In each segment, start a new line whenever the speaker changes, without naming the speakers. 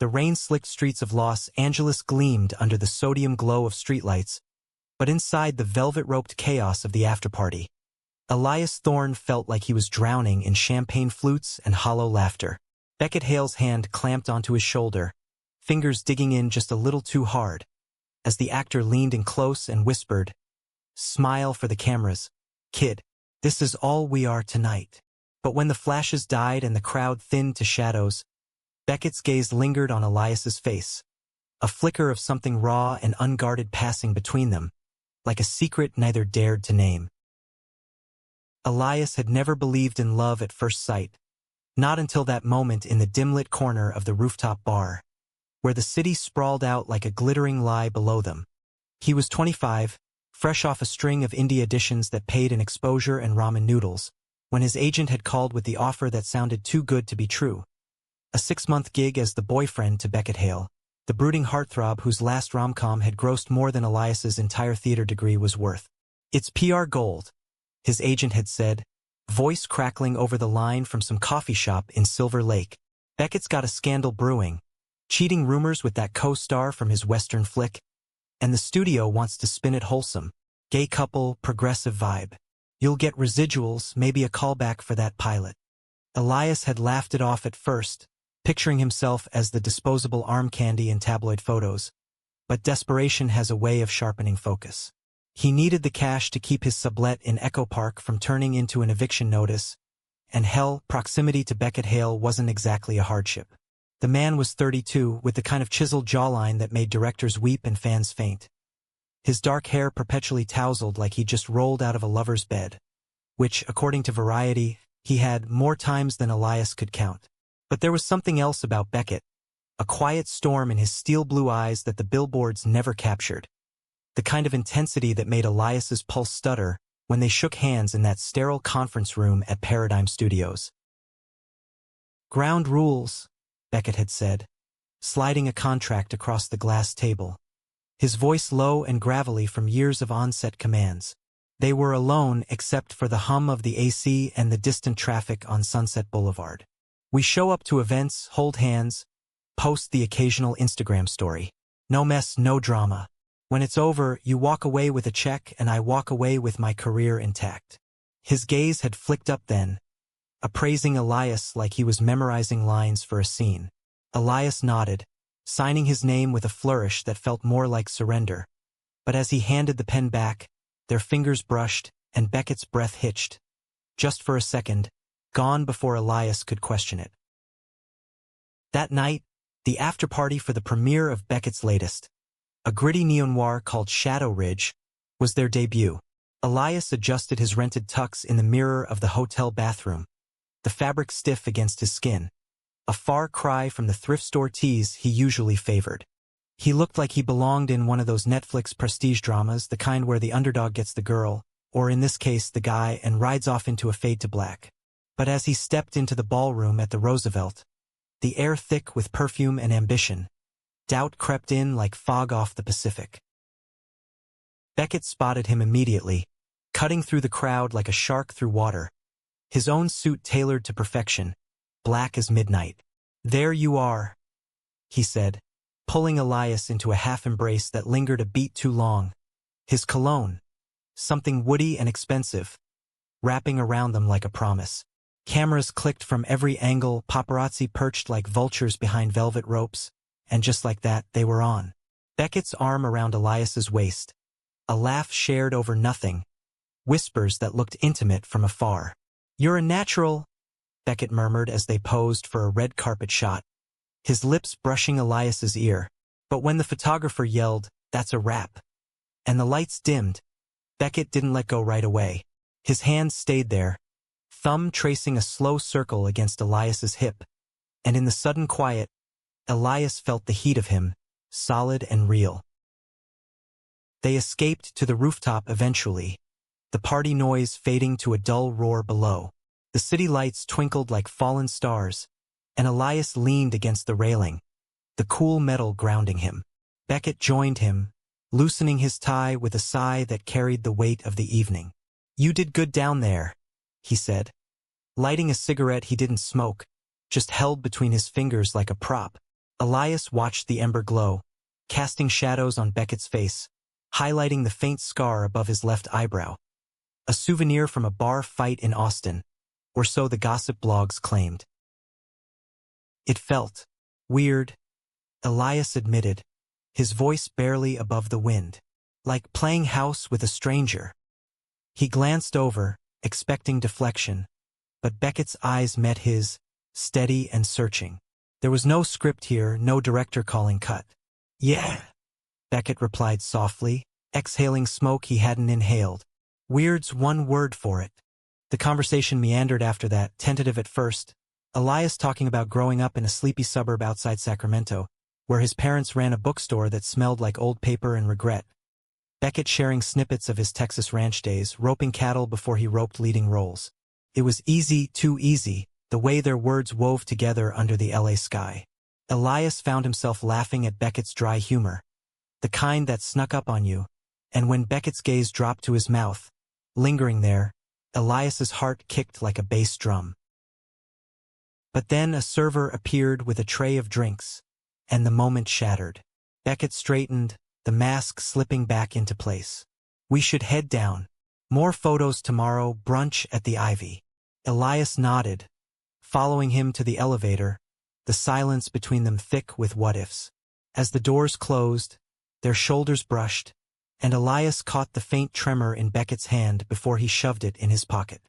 The rain-slicked streets of Los Angeles gleamed under the sodium glow of streetlights, but inside the velvet-roped chaos of the after-party, Elias Thorne felt like he was drowning in champagne flutes and hollow laughter. Beckett Hale's hand clamped onto his shoulder, fingers digging in just a little too hard, as the actor leaned in close and whispered, "Smile for the cameras, kid. This is all we are tonight." But when the flashes died and the crowd thinned to shadows, Beckett's gaze lingered on Elias's face, a flicker of something raw and unguarded passing between them, like a secret neither dared to name. Elias had never believed in love at first sight, not until that moment in the dim-lit corner of the rooftop bar, where the city sprawled out like a glittering lie below them. He was 25, fresh off a string of indie auditions that paid in exposure and ramen noodles, when his agent had called with the offer that sounded too good to be true. A 6-month gig as the boyfriend to Beckett Hale, the brooding heartthrob whose last rom-com had grossed more than Elias's entire theater degree was worth. "It's PR gold," his agent had said, voice crackling over the line from some coffee shop in Silver Lake. "Beckett's got a scandal brewing, cheating rumors with that co-star from his Western flick, and the studio wants to spin it wholesome. Gay couple, progressive vibe. You'll get residuals, maybe a callback for that pilot." Elias had laughed it off at first, picturing himself as the disposable arm candy in tabloid photos, but desperation has a way of sharpening focus. He needed the cash to keep his sublet in Echo Park from turning into an eviction notice, and hell, proximity to Beckett Hale wasn't exactly a hardship. The man was 32, with the kind of chiseled jawline that made directors weep and fans faint. His dark hair perpetually tousled like he just rolled out of a lover's bed, which, according to Variety, he had more times than Elias could count. But there was something else about Beckett, a quiet storm in his steel blue eyes that the billboards never captured, the kind of intensity that made Elias's pulse stutter when they shook hands in that sterile conference room at Paradigm Studios. "Ground rules," Beckett had said, sliding a contract across the glass table, his voice low and gravelly from years of on-set commands. They were alone except for the hum of the AC and the distant traffic on Sunset Boulevard. "We show up to events, hold hands, post the occasional Instagram story. No mess, no drama. When it's over, you walk away with a check and I walk away with my career intact." His gaze had flicked up then, appraising Elias like he was memorizing lines for a scene. Elias nodded, signing his name with a flourish that felt more like surrender. But as he handed the pen back, their fingers brushed and Beckett's breath hitched. Just for a second, gone before Elias could question it. That night, the after-party for the premiere of Beckett's latest, a gritty neo-noir called Shadow Ridge, was their debut. Elias adjusted his rented tux in the mirror of the hotel bathroom, the fabric stiff against his skin, a far cry from the thrift store tees he usually favored. He looked like he belonged in one of those Netflix prestige dramas, the kind where the underdog gets the girl, or in this case the guy, and rides off into a fade to black. But as he stepped into the ballroom at the Roosevelt, the air thick with perfume and ambition, doubt crept in like fog off the Pacific. Beckett spotted him immediately, cutting through the crowd like a shark through water, his own suit tailored to perfection, black as midnight. "There you are," he said, pulling Elias into a half-embrace that lingered a beat too long. His cologne, something woody and expensive, wrapping around them like a promise. Cameras clicked from every angle, paparazzi perched like vultures behind velvet ropes, and just like that, they were on. Beckett's arm around Elias's waist, a laugh shared over nothing, whispers that looked intimate from afar. "You're a natural," Beckett murmured as they posed for a red carpet shot, his lips brushing Elias's ear. But when the photographer yelled, "That's a wrap," and the lights dimmed, Beckett didn't let go right away. His hands stayed there, thumb tracing a slow circle against Elias's hip, and in the sudden quiet, Elias felt the heat of him, solid and real. They escaped to the rooftop eventually, the party noise fading to a dull roar below. The city lights twinkled like fallen stars, and Elias leaned against the railing, the cool metal grounding him. Beckett joined him, loosening his tie with a sigh that carried the weight of the evening. "You did good down there," he said, lighting a cigarette he didn't smoke, just held between his fingers like a prop. Elias watched the ember glow, casting shadows on Beckett's face, highlighting the faint scar above his left eyebrow. A souvenir from a bar fight in Austin, or so the gossip blogs claimed. It felt weird, Elias admitted, his voice barely above the wind, like playing house with a stranger. He glanced over, expecting deflection, but Beckett's eyes met his, steady and searching. There was no script here, no director calling cut. Yeah, Beckett replied softly, exhaling smoke he hadn't inhaled. Weird's one word for it. The conversation meandered after that, tentative at first, Elias talking about growing up in a sleepy suburb outside Sacramento, where his parents ran a bookstore that smelled like old paper and regret. Beckett sharing snippets of his Texas ranch days, roping cattle before he roped leading roles. It was easy, too easy, the way their words wove together under the LA sky. Elias found himself laughing at Beckett's dry humor, the kind that snuck up on you, and when Beckett's gaze dropped to his mouth, lingering there, Elias's heart kicked like a bass drum. But then a server appeared with a tray of drinks, and the moment shattered. Beckett straightened, the mask slipping back into place. We should head down. More photos tomorrow, brunch at the Ivy. Elias nodded, following him to the elevator, the silence between them thick with what-ifs. As the doors closed, their shoulders brushed, and Elias caught the faint tremor in Beckett's hand before he shoved it in his pocket.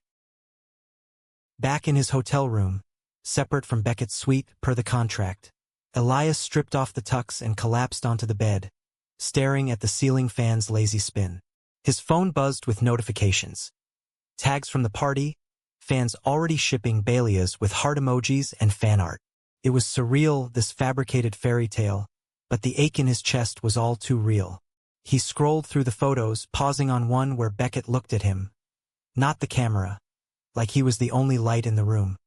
Back in his hotel room, separate from Beckett's suite per the contract, Elias stripped off the tux and collapsed onto the bed, staring at the ceiling fan's lazy spin. His phone buzzed with notifications. Tags from the party, fans already shipping Baileys with heart emojis and fan art. It was surreal, this fabricated fairy tale, but the ache in his chest was all too real. He scrolled through the photos, pausing on one where Beckett looked at him. Not the camera, like he was the only light in the room.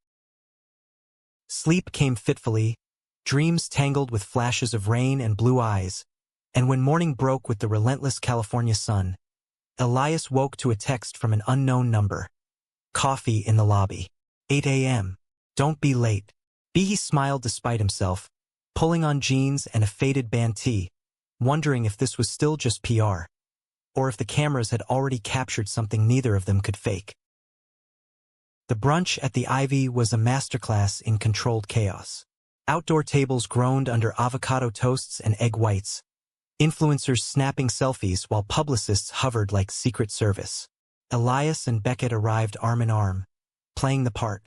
Sleep came fitfully, dreams tangled with flashes of rain and blue eyes, and when morning broke with the relentless California sun, Elias woke to a text from an unknown number. Coffee in the lobby. 8 a.m. Don't be late. He smiled despite himself, pulling on jeans and a faded band tee, wondering if this was still just PR, or if the cameras had already captured something neither of them could fake. The brunch at the Ivy was a masterclass in controlled chaos. Outdoor tables groaned under avocado toasts and egg whites, influencers snapping selfies while publicists hovered like Secret Service. Elias and Beckett arrived arm in arm, playing the part.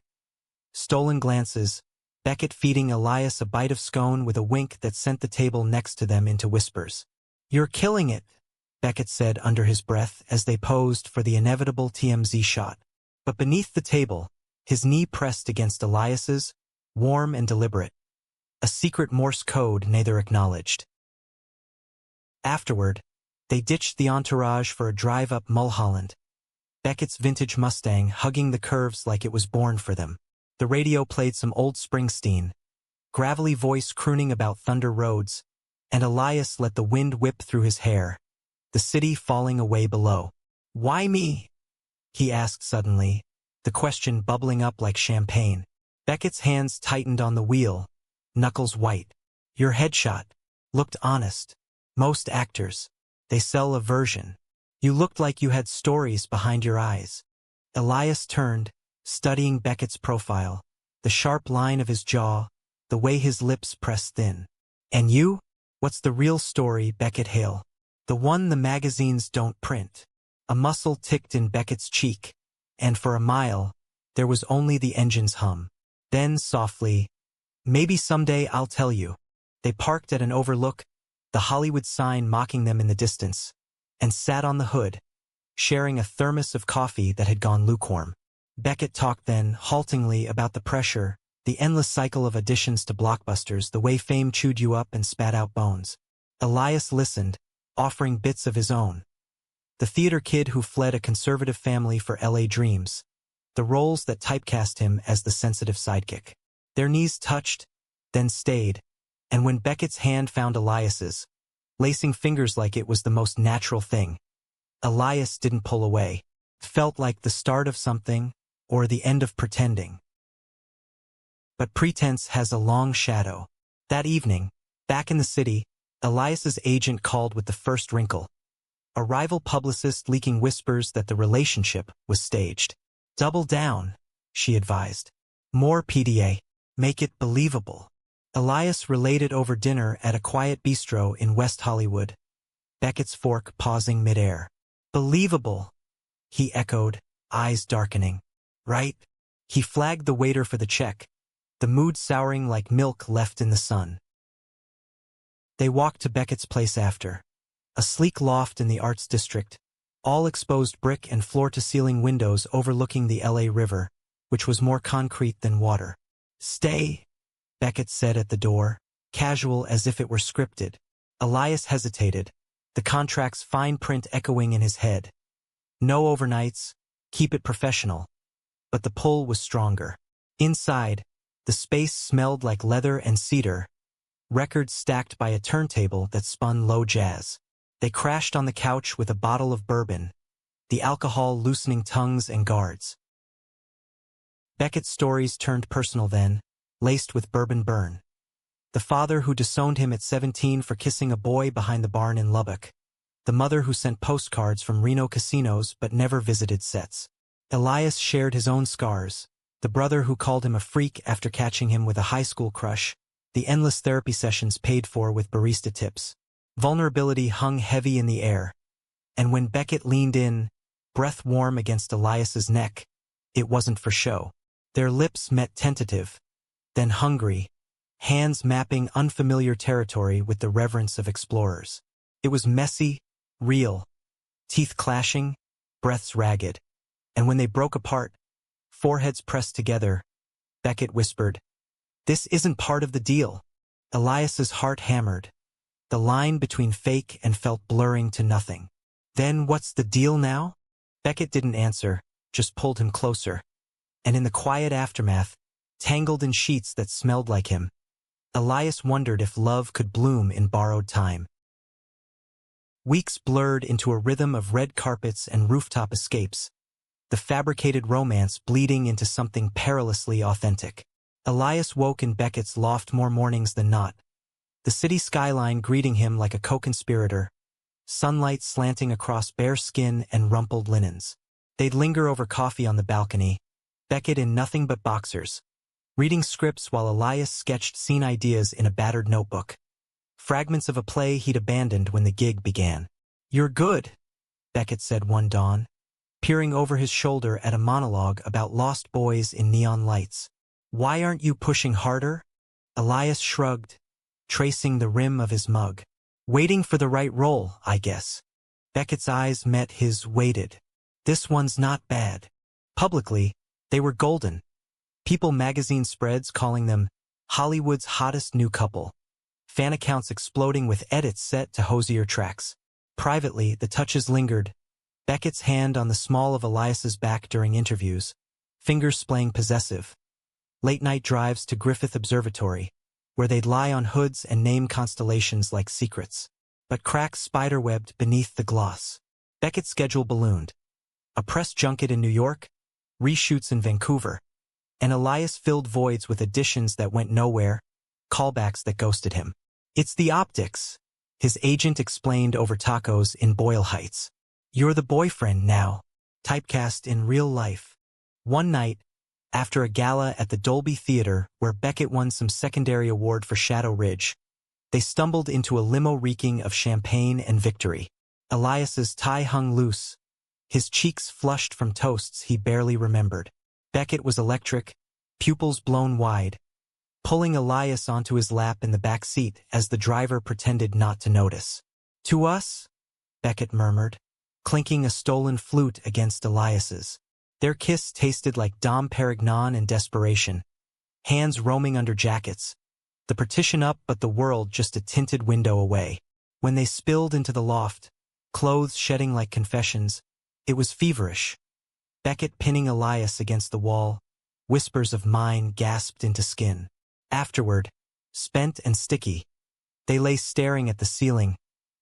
Stolen glances, Beckett feeding Elias a bite of scone with a wink that sent the table next to them into whispers. You're killing it, Beckett said under his breath as they posed for the inevitable TMZ shot. But beneath the table, his knee pressed against Elias's, warm and deliberate. A secret Morse code neither acknowledged. Afterward, they ditched the entourage for a drive up Mulholland, Beckett's vintage Mustang hugging the curves like it was born for them. The radio played some old Springsteen, gravelly voice crooning about thunder roads, and Elias let the wind whip through his hair, the city falling away below. Why me? He asked suddenly, the question bubbling up like champagne. Beckett's hands tightened on the wheel, knuckles white. Your headshot looked honest. Most actors, they sell a version. You looked like you had stories behind your eyes. Elias turned, studying Beckett's profile, the sharp line of his jaw, the way his lips pressed thin. And you? What's the real story, Beckett Hale? The one the magazines don't print. A muscle ticked in Beckett's cheek, and for a mile, there was only the engine's hum. Then softly, maybe someday I'll tell you. They parked at an overlook, the Hollywood sign mocking them in the distance, and sat on the hood, sharing a thermos of coffee that had gone lukewarm. Beckett talked then, haltingly, about the pressure, the endless cycle of auditions to blockbusters, the way fame chewed you up and spat out bones. Elias listened, offering bits of his own. The theater kid who fled a conservative family for LA dreams, the roles that typecast him as the sensitive sidekick. Their knees touched, then stayed, and when Beckett's hand found Elias's, lacing fingers like it was the most natural thing, Elias didn't pull away. It felt like the start of something, or the end of pretending. But pretense has a long shadow. That evening, back in the city, Elias's agent called with the first wrinkle. A rival publicist leaking whispers that the relationship was staged. Double down, she advised. More PDA. Make it believable. Elias relayed it over dinner at a quiet bistro in West Hollywood. Beckett's fork pausing midair. Believable, he echoed, eyes darkening. Right? He flagged the waiter for the check, the mood souring like milk left in the sun. They walked to Beckett's place after. A sleek loft in the Arts District, all exposed brick and floor-to-ceiling windows overlooking the LA River, which was more concrete than water. Stay, Beckett said at the door, casual as if it were scripted. Elias hesitated, the contract's fine print echoing in his head. No overnights, keep it professional. But the pull was stronger. Inside, the space smelled like leather and cedar, records stacked by a turntable that spun low jazz. They crashed on the couch with a bottle of bourbon, the alcohol loosening tongues and guards. Beckett's stories turned personal then, laced with bourbon burn. The father who disowned him at 17 for kissing a boy behind the barn in Lubbock. The mother who sent postcards from Reno casinos but never visited sets. Elias shared his own scars, the brother who called him a freak after catching him with a high school crush, the endless therapy sessions paid for with barista tips. Vulnerability hung heavy in the air. And when Beckett leaned in, breath warm against Elias's neck, it wasn't for show. Their lips met tentative, then hungry, hands mapping unfamiliar territory with the reverence of explorers. It was messy, real, teeth clashing, breaths ragged. And when they broke apart, foreheads pressed together, Beckett whispered, "This isn't part of the deal." Elias's heart hammered. The line between fake and felt blurring to nothing. Then what's the deal now? Beckett didn't answer, just pulled him closer. And in the quiet aftermath, tangled in sheets that smelled like him, Elias wondered if love could bloom in borrowed time. Weeks blurred into a rhythm of red carpets and rooftop escapes, the fabricated romance bleeding into something perilously authentic. Elias woke in Beckett's loft more mornings than not, the city skyline greeting him like a co-conspirator, sunlight slanting across bare skin and rumpled linens. They'd linger over coffee on the balcony, Beckett in nothing but boxers, reading scripts while Elias sketched scene ideas in a battered notebook. Fragments of a play he'd abandoned when the gig began. "You're good," Beckett said one dawn, peering over his shoulder at a monologue about lost boys in neon lights. "Why aren't you pushing harder?" Elias shrugged, tracing the rim of his mug. "Waiting for the right role, I guess." Beckett's eyes met his, waited. "This one's not bad." Publicly, they were golden. People magazine spreads calling them Hollywood's hottest new couple. Fan accounts exploding with edits set to hosier tracks. Privately, the touches lingered. Beckett's hand on the small of Elias's back during interviews, fingers splaying possessive. Late-night drives to Griffith Observatory, where they'd lie on hoods and name constellations like secrets. But cracks spiderwebbed beneath the gloss. Beckett's schedule ballooned. A press junket in New York, reshoots in Vancouver, and Elias filled voids with additions that went nowhere, callbacks that ghosted him. "It's the optics," his agent explained over tacos in Boyle Heights. "You're the boyfriend now, typecast in real life." One night, after a gala at the Dolby Theater where Beckett won some secondary award for Shadow Ridge, they stumbled into a limo reeking of champagne and victory. Elias's tie hung loose, his cheeks flushed from toasts he barely remembered. Beckett was electric, pupils blown wide, pulling Elias onto his lap in the back seat as the driver pretended not to notice. "To us?" Beckett murmured, clinking a stolen flute against Elias's. Their kiss tasted like Dom Perignon and desperation, hands roaming under jackets, the partition up but the world just a tinted window away. When they spilled into the loft, clothes shedding like confessions, it was feverish. Beckett pinning Elias against the wall, whispers of mine gasped into skin. Afterward, spent and sticky, they lay staring at the ceiling,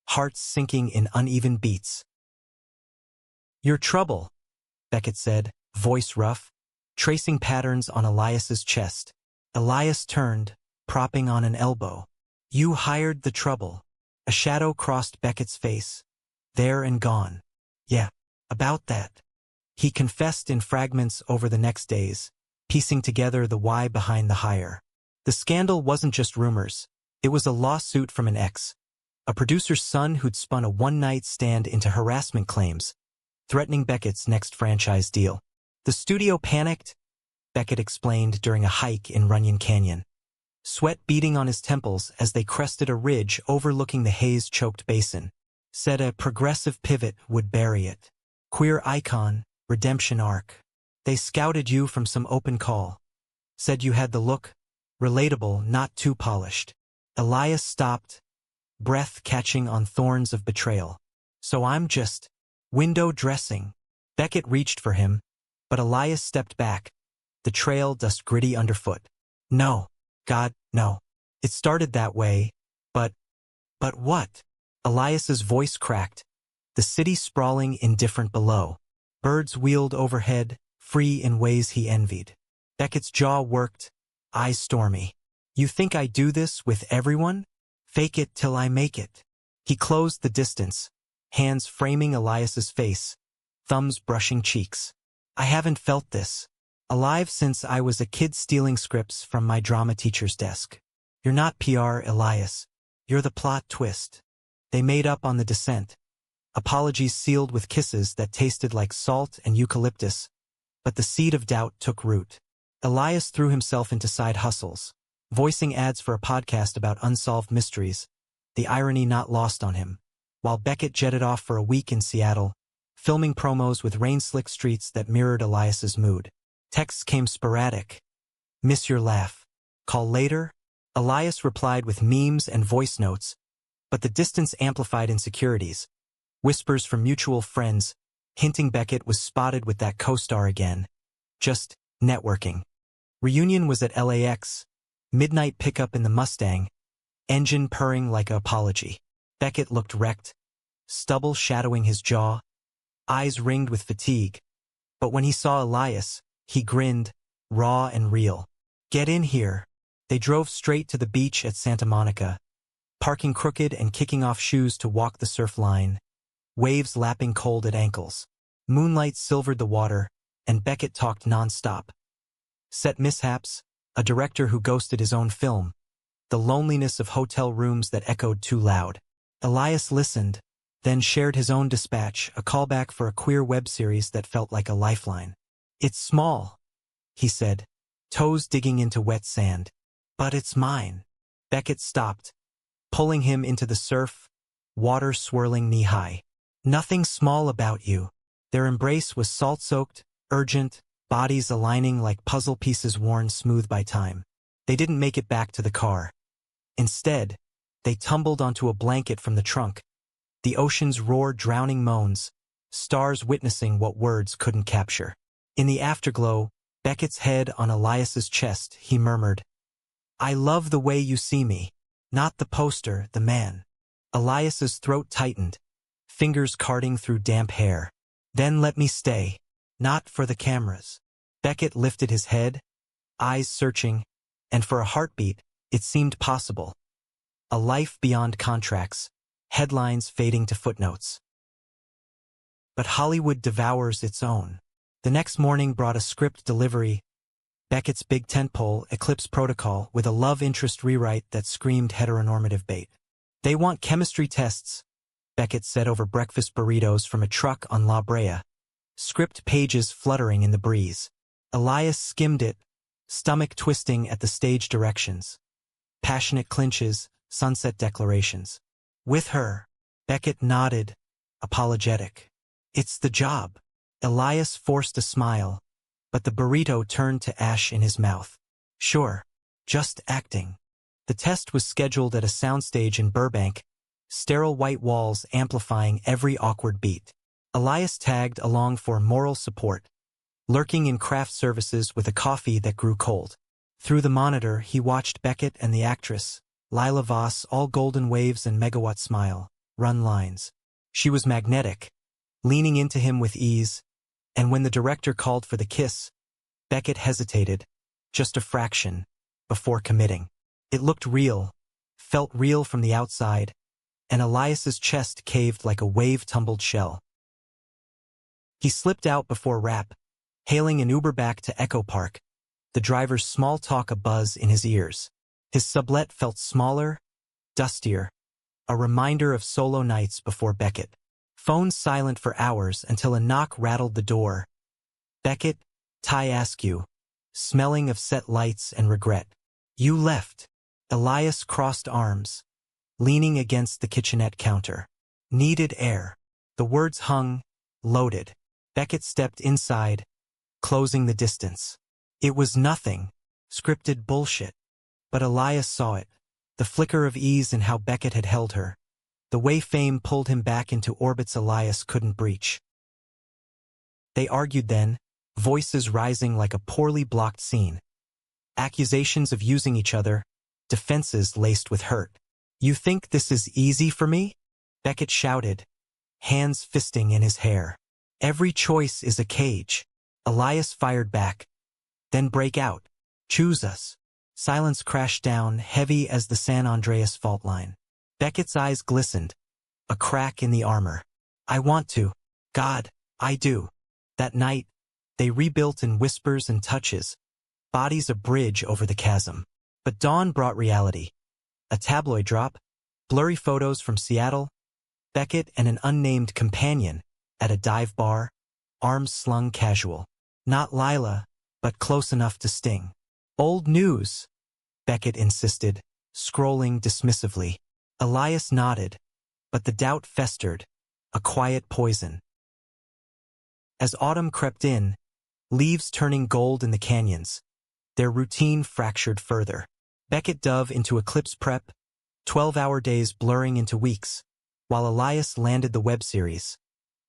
hearts sinking in uneven beats. "Your trouble," Beckett said, voice rough, tracing patterns on Elias's chest. Elias turned, propping on an elbow. You hired the trouble. A shadow crossed Beckett's face. There and gone. Yeah, about that. He confessed in fragments over the next days, piecing together the why behind the hire. The scandal wasn't just rumors. It was a lawsuit from an ex, a producer's son who'd spun a one-night stand into harassment claims, threatening Beckett's next franchise deal. The studio panicked, Beckett explained during a hike in Runyon Canyon, sweat beading on his temples as they crested a ridge overlooking the haze-choked basin. Said a progressive pivot would bury it. Queer icon, redemption arc. They scouted you from some open call. Said you had the look, relatable, not too polished. Elias stopped, breath catching on thorns of betrayal. So I'm just window dressing. Beckett reached for him, but Elias stepped back, the trail dust gritty underfoot. No, God, no. It started that way, but what? Elias's voice cracked, the city sprawling indifferent below. Birds wheeled overhead, free in ways he envied. Beckett's jaw worked, eyes stormy. You think I do this with everyone? Fake it till I make it. He closed the distance, hands framing Elias's face, thumbs brushing cheeks. I haven't felt this alive since I was a kid stealing scripts from my drama teacher's desk. You're not PR, Elias. You're the plot twist. They made up on the descent. Apologies sealed with kisses that tasted like salt and eucalyptus, but the seed of doubt took root. Elias threw himself into side hustles, voicing ads for a podcast about unsolved mysteries, the irony not lost on him, while Beckett jetted off for a week in Seattle, filming promos with rain-slick streets that mirrored Elias's mood. Texts came sporadic. Miss your laugh. Call later? Elias replied with memes and voice notes, but the distance amplified insecurities. Whispers from mutual friends, hinting Beckett was spotted with that co-star again. Just networking. Reunion was at LAX, midnight pickup in the Mustang, engine purring like an apology. Beckett looked wrecked, stubble shadowing his jaw, eyes ringed with fatigue. But when he saw Elias, he grinned, raw and real. Get in here. They drove straight to the beach at Santa Monica, parking crooked and kicking off shoes to walk the surf line, waves lapping cold at ankles. Moonlight silvered the water, and Beckett talked nonstop. Set mishaps, a director who ghosted his own film, the loneliness of hotel rooms that echoed too loud. Elias listened, then shared his own dispatch, a callback for a queer web series that felt like a lifeline. It's small, he said, toes digging into wet sand. But it's mine. Beckett stopped, pulling him into the surf, water swirling knee-high. Nothing small about you. Their embrace was salt-soaked, urgent, bodies aligning like puzzle pieces worn smooth by time. They didn't make it back to the car. Instead, they tumbled onto a blanket from the trunk, the ocean's roar drowning moans, stars witnessing what words couldn't capture. In the afterglow, Beckett's head on Elias's chest, he murmured, I love the way you see me. Not the poster, the man. Elias's throat tightened, fingers carting through damp hair. Then let me stay. Not for the cameras. Beckett lifted his head, eyes searching, and for a heartbeat, it seemed possible. A life beyond contracts, headlines fading to footnotes. But Hollywood devours its own. The next morning brought a script delivery, Beckett's big tentpole, Eclipse Protocol, with a love interest rewrite that screamed heteronormative bait. They want chemistry tests, Beckett said over breakfast burritos from a truck on La Brea, script pages fluttering in the breeze. Elias skimmed it, stomach twisting at the stage directions. Passionate clinches, sunset declarations. With her, Beckett nodded, apologetic. It's the job. Elias forced a smile, but the burrito turned to ash in his mouth. Sure, just acting. The test was scheduled at a soundstage in Burbank, sterile white walls amplifying every awkward beat. Elias tagged along for moral support, lurking in craft services with a coffee that grew cold. Through the monitor, he watched Beckett and the actress, Lila Voss, all golden waves and megawatt smile, run lines. She was magnetic, leaning into him with ease, and when the director called for the kiss, Beckett hesitated, just a fraction, before committing. It looked real, felt real from the outside, and Elias's chest caved like a wave-tumbled shell. He slipped out before wrap, hailing an Uber back to Echo Park, the driver's small talk a buzz in his ears. His sublet felt smaller, dustier, a reminder of solo nights before Beckett. Phone silent for hours until a knock rattled the door. Beckett, Ty Askew, smelling of set lights and regret. You left. Elias crossed arms, leaning against the kitchenette counter. Needed air. The words hung, loaded. Beckett stepped inside, closing the distance. It was nothing, scripted bullshit. But Elias saw it, the flicker of ease in how Beckett had held her, the way fame pulled him back into orbits Elias couldn't breach. They argued then, voices rising like a poorly blocked scene. Accusations of using each other, defenses laced with hurt. You think this is easy for me? Beckett shouted, hands fisting in his hair. Every choice is a cage. Elias fired back. Then break out. Choose us. Silence crashed down, heavy as the San Andreas fault line. Beckett's eyes glistened, a crack in the armor. I want to. God, I do. That night, they rebuilt in whispers and touches, bodies a bridge over the chasm. But dawn brought reality. A tabloid drop, blurry photos from Seattle, Beckett and an unnamed companion at a dive bar, arms slung casual. Not Lila, but close enough to sting. Old news, Beckett insisted, scrolling dismissively. Elias nodded, but the doubt festered, a quiet poison. As autumn crept in, leaves turning gold in the canyons, their routine fractured further. Beckett dove into eclipse prep, 12-hour days blurring into weeks, while Elias landed the web series,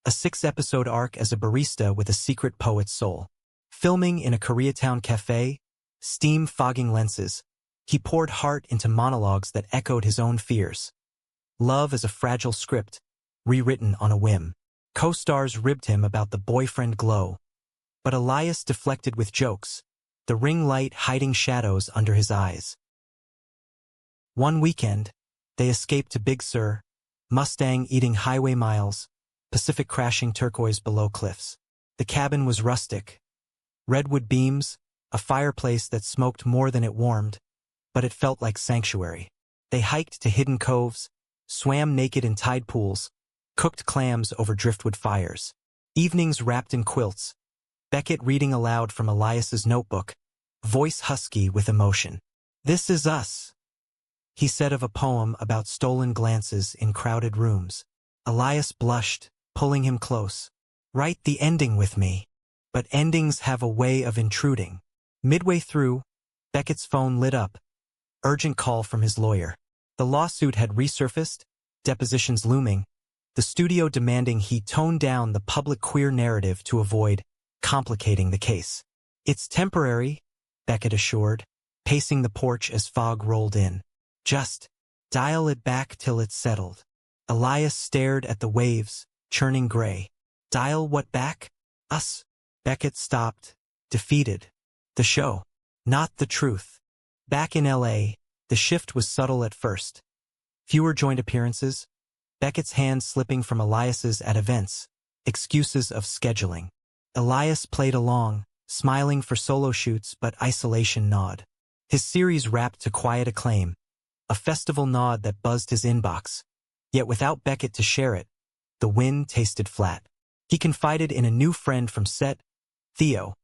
a 6-episode arc as a barista with a secret poet's soul. Filming in a Koreatown cafe, steam fogging lenses, he poured heart into monologues that echoed his own fears. Love is a fragile script, rewritten on a whim. Co-stars ribbed him about the boyfriend glow. But Elias deflected with jokes, the ring light hiding shadows under his eyes. One weekend, they escaped to Big Sur, Mustang eating highway miles, Pacific crashing turquoise below cliffs. The cabin was rustic. Redwood beams, a fireplace that smoked more than it warmed, but it felt like sanctuary. They hiked to hidden coves, swam naked in tide pools, cooked clams over driftwood fires. Evenings wrapped in quilts, Beckett reading aloud from Elias's notebook, voice husky with emotion. This is us, he said of a poem about stolen glances in crowded rooms. Elias blushed, pulling him close. Write the ending with me. But endings have a way of intruding. Midway through, Beckett's phone lit up. Urgent call from his lawyer. The lawsuit had resurfaced, depositions looming, the studio demanding he tone down the public queer narrative to avoid complicating the case. It's temporary, Beckett assured, pacing the porch as fog rolled in. Just dial it back till it's settled. Elias stared at the waves, churning gray. Dial what back? Us. Beckett stopped, defeated. The show, not the truth. Back in L.A., the shift was subtle at first. Fewer joint appearances, Beckett's hands slipping from Elias's at events, excuses of scheduling. Elias played along, smiling for solo shoots but isolation gnawed. His series wrapped to quiet acclaim, a festival nod that buzzed his inbox. Yet without Beckett to share it, the win tasted flat. He confided in a new friend from set, Theo,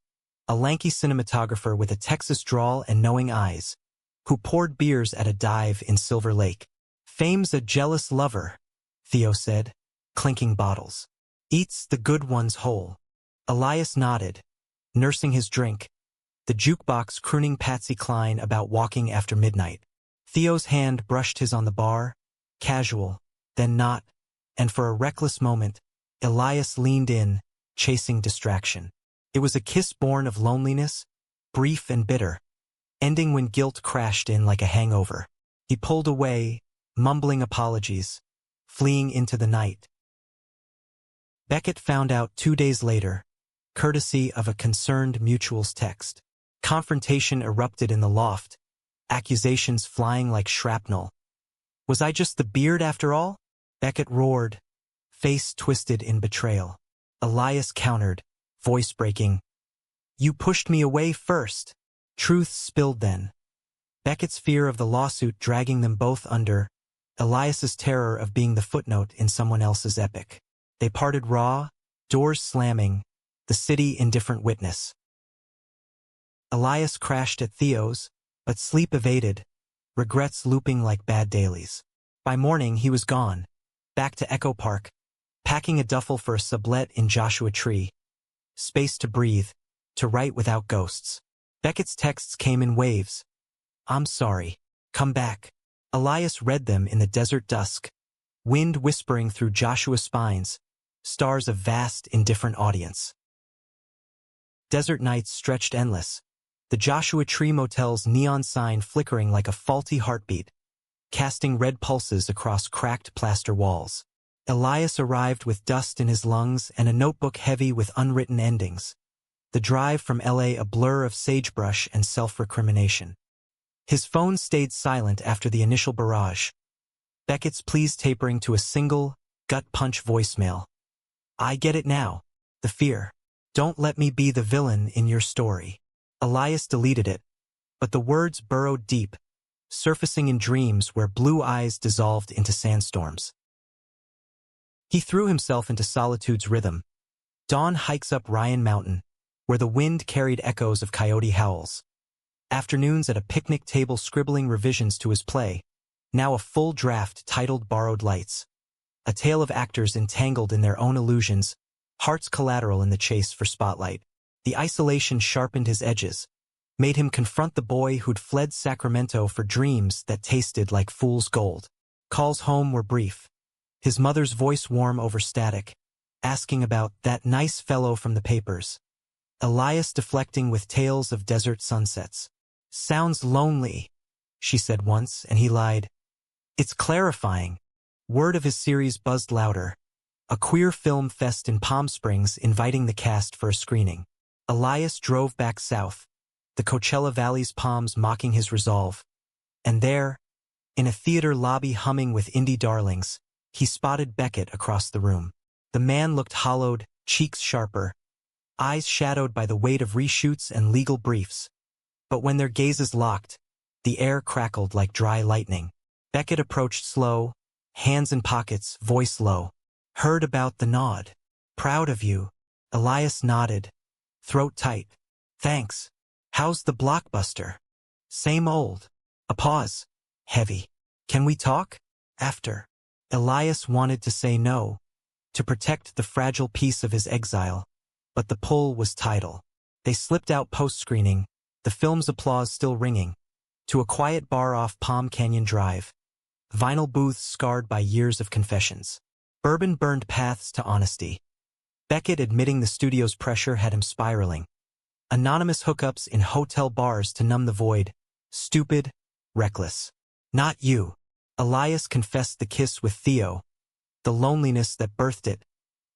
a lanky cinematographer with a Texas drawl and knowing eyes, who poured beers at a dive in Silver Lake. Fame's a jealous lover, Theo said, clinking bottles. Eats the good ones whole. Elias nodded, nursing his drink, the jukebox crooning Patsy Cline about walking after midnight. Theo's hand brushed his on the bar, casual, then not, and for a reckless moment, Elias leaned in, chasing distraction. It was a kiss born of loneliness, brief and bitter, ending when guilt crashed in like a hangover. He pulled away, mumbling apologies, fleeing into the night. Beckett found out 2 days later, courtesy of a concerned mutual's text. Confrontation erupted in the loft, accusations flying like shrapnel. Was I just the beard after all? Beckett roared, face twisted in betrayal. Elias countered, voice breaking. You pushed me away first. Truth spilled then. Beckett's fear of the lawsuit dragging them both under, Elias's terror of being the footnote in someone else's epic. They parted raw, doors slamming, the city indifferent witness. Elias crashed at Theo's, but sleep evaded, regrets looping like bad dailies. By morning he was gone, back to Echo Park, packing a duffel for a sublet in Joshua Tree. Space to breathe, to write without ghosts. Beckett's texts came in waves. I'm sorry. Come back. Elias read them in the desert dusk, wind whispering through Joshua's spines, stars of vast, indifferent audience. Desert nights stretched endless, the Joshua Tree Motel's neon sign flickering like a faulty heartbeat, casting red pulses across cracked plaster walls. Elias arrived with dust in his lungs and a notebook heavy with unwritten endings. The drive from LA a blur of sagebrush and self-recrimination. His phone stayed silent after the initial barrage. Beckett's pleas tapering to a single, gut-punch voicemail. I get it now. The fear. Don't let me be the villain in your story. Elias deleted it, but the words burrowed deep, surfacing in dreams where blue eyes dissolved into sandstorms. He threw himself into solitude's rhythm. Dawn hikes up Ryan Mountain, where the wind carried echoes of coyote howls. Afternoons at a picnic table scribbling revisions to his play, now a full draft titled Borrowed Lights. A tale of actors entangled in their own illusions, hearts collateral in the chase for spotlight. The isolation sharpened his edges, made him confront the boy who'd fled Sacramento for dreams that tasted like fool's gold. Calls home were brief, his mother's voice warm over static, asking about that nice fellow from the papers. Elias deflecting with tales of desert sunsets. Sounds lonely, she said once, and he lied. It's clarifying. Word of his series buzzed louder. A queer film fest in Palm Springs inviting the cast for a screening. Elias drove back south, the Coachella Valley's palms mocking his resolve. And there, in a theater lobby humming with indie darlings, he spotted Beckett across the room. The man looked hollowed, cheeks sharper, eyes shadowed by the weight of reshoots and legal briefs. But when their gazes locked, the air crackled like dry lightning. Beckett approached slow, hands in pockets, voice low. Heard about the nod. Proud of you. Elias nodded, throat tight. Thanks. How's the blockbuster? Same old. A pause. Heavy. Can we talk? After. Elias wanted to say no, to protect the fragile peace of his exile, but the pull was tidal. They slipped out post-screening, the film's applause still ringing, to a quiet bar off Palm Canyon Drive. Vinyl booths scarred by years of confessions. Bourbon burned paths to honesty. Beckett admitting the studio's pressure had him spiraling. Anonymous hookups in hotel bars to numb the void. Stupid, reckless. Not you. Elias confessed the kiss with Theo, the loneliness that birthed it,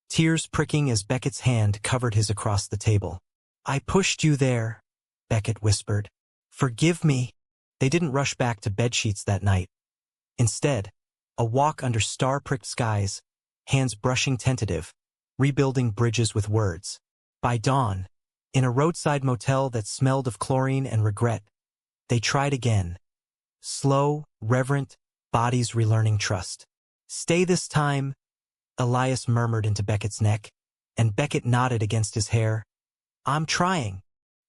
tears pricking as Beckett's hand covered his across the table. I pushed you there, Beckett whispered. Forgive me. They didn't rush back to bedsheets that night. Instead, a walk under star-pricked skies, hands brushing tentative, rebuilding bridges with words. By dawn, in a roadside motel that smelled of chlorine and regret, they tried again. Slow, reverent, bodies relearning trust. Stay this time, Elias murmured into Beckett's neck, and Beckett nodded against his hair. I'm trying.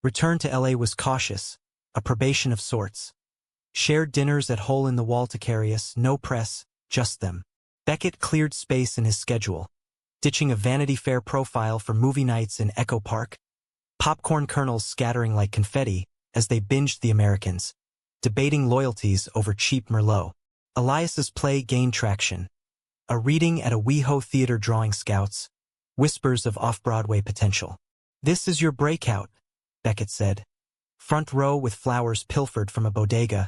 Return to LA was cautious, a probation of sorts. Shared dinners at Hole in the Wall to Carious, no press, just them. Beckett cleared space in his schedule, ditching a Vanity Fair profile for movie nights in Echo Park, popcorn kernels scattering like confetti as they binged The Americans, debating loyalties over cheap Merlot. Elias's play gained traction. A reading at a WeHo theater drawing scouts, whispers of off-Broadway potential. This is your breakout, Beckett said. Front row with flowers pilfered from a bodega,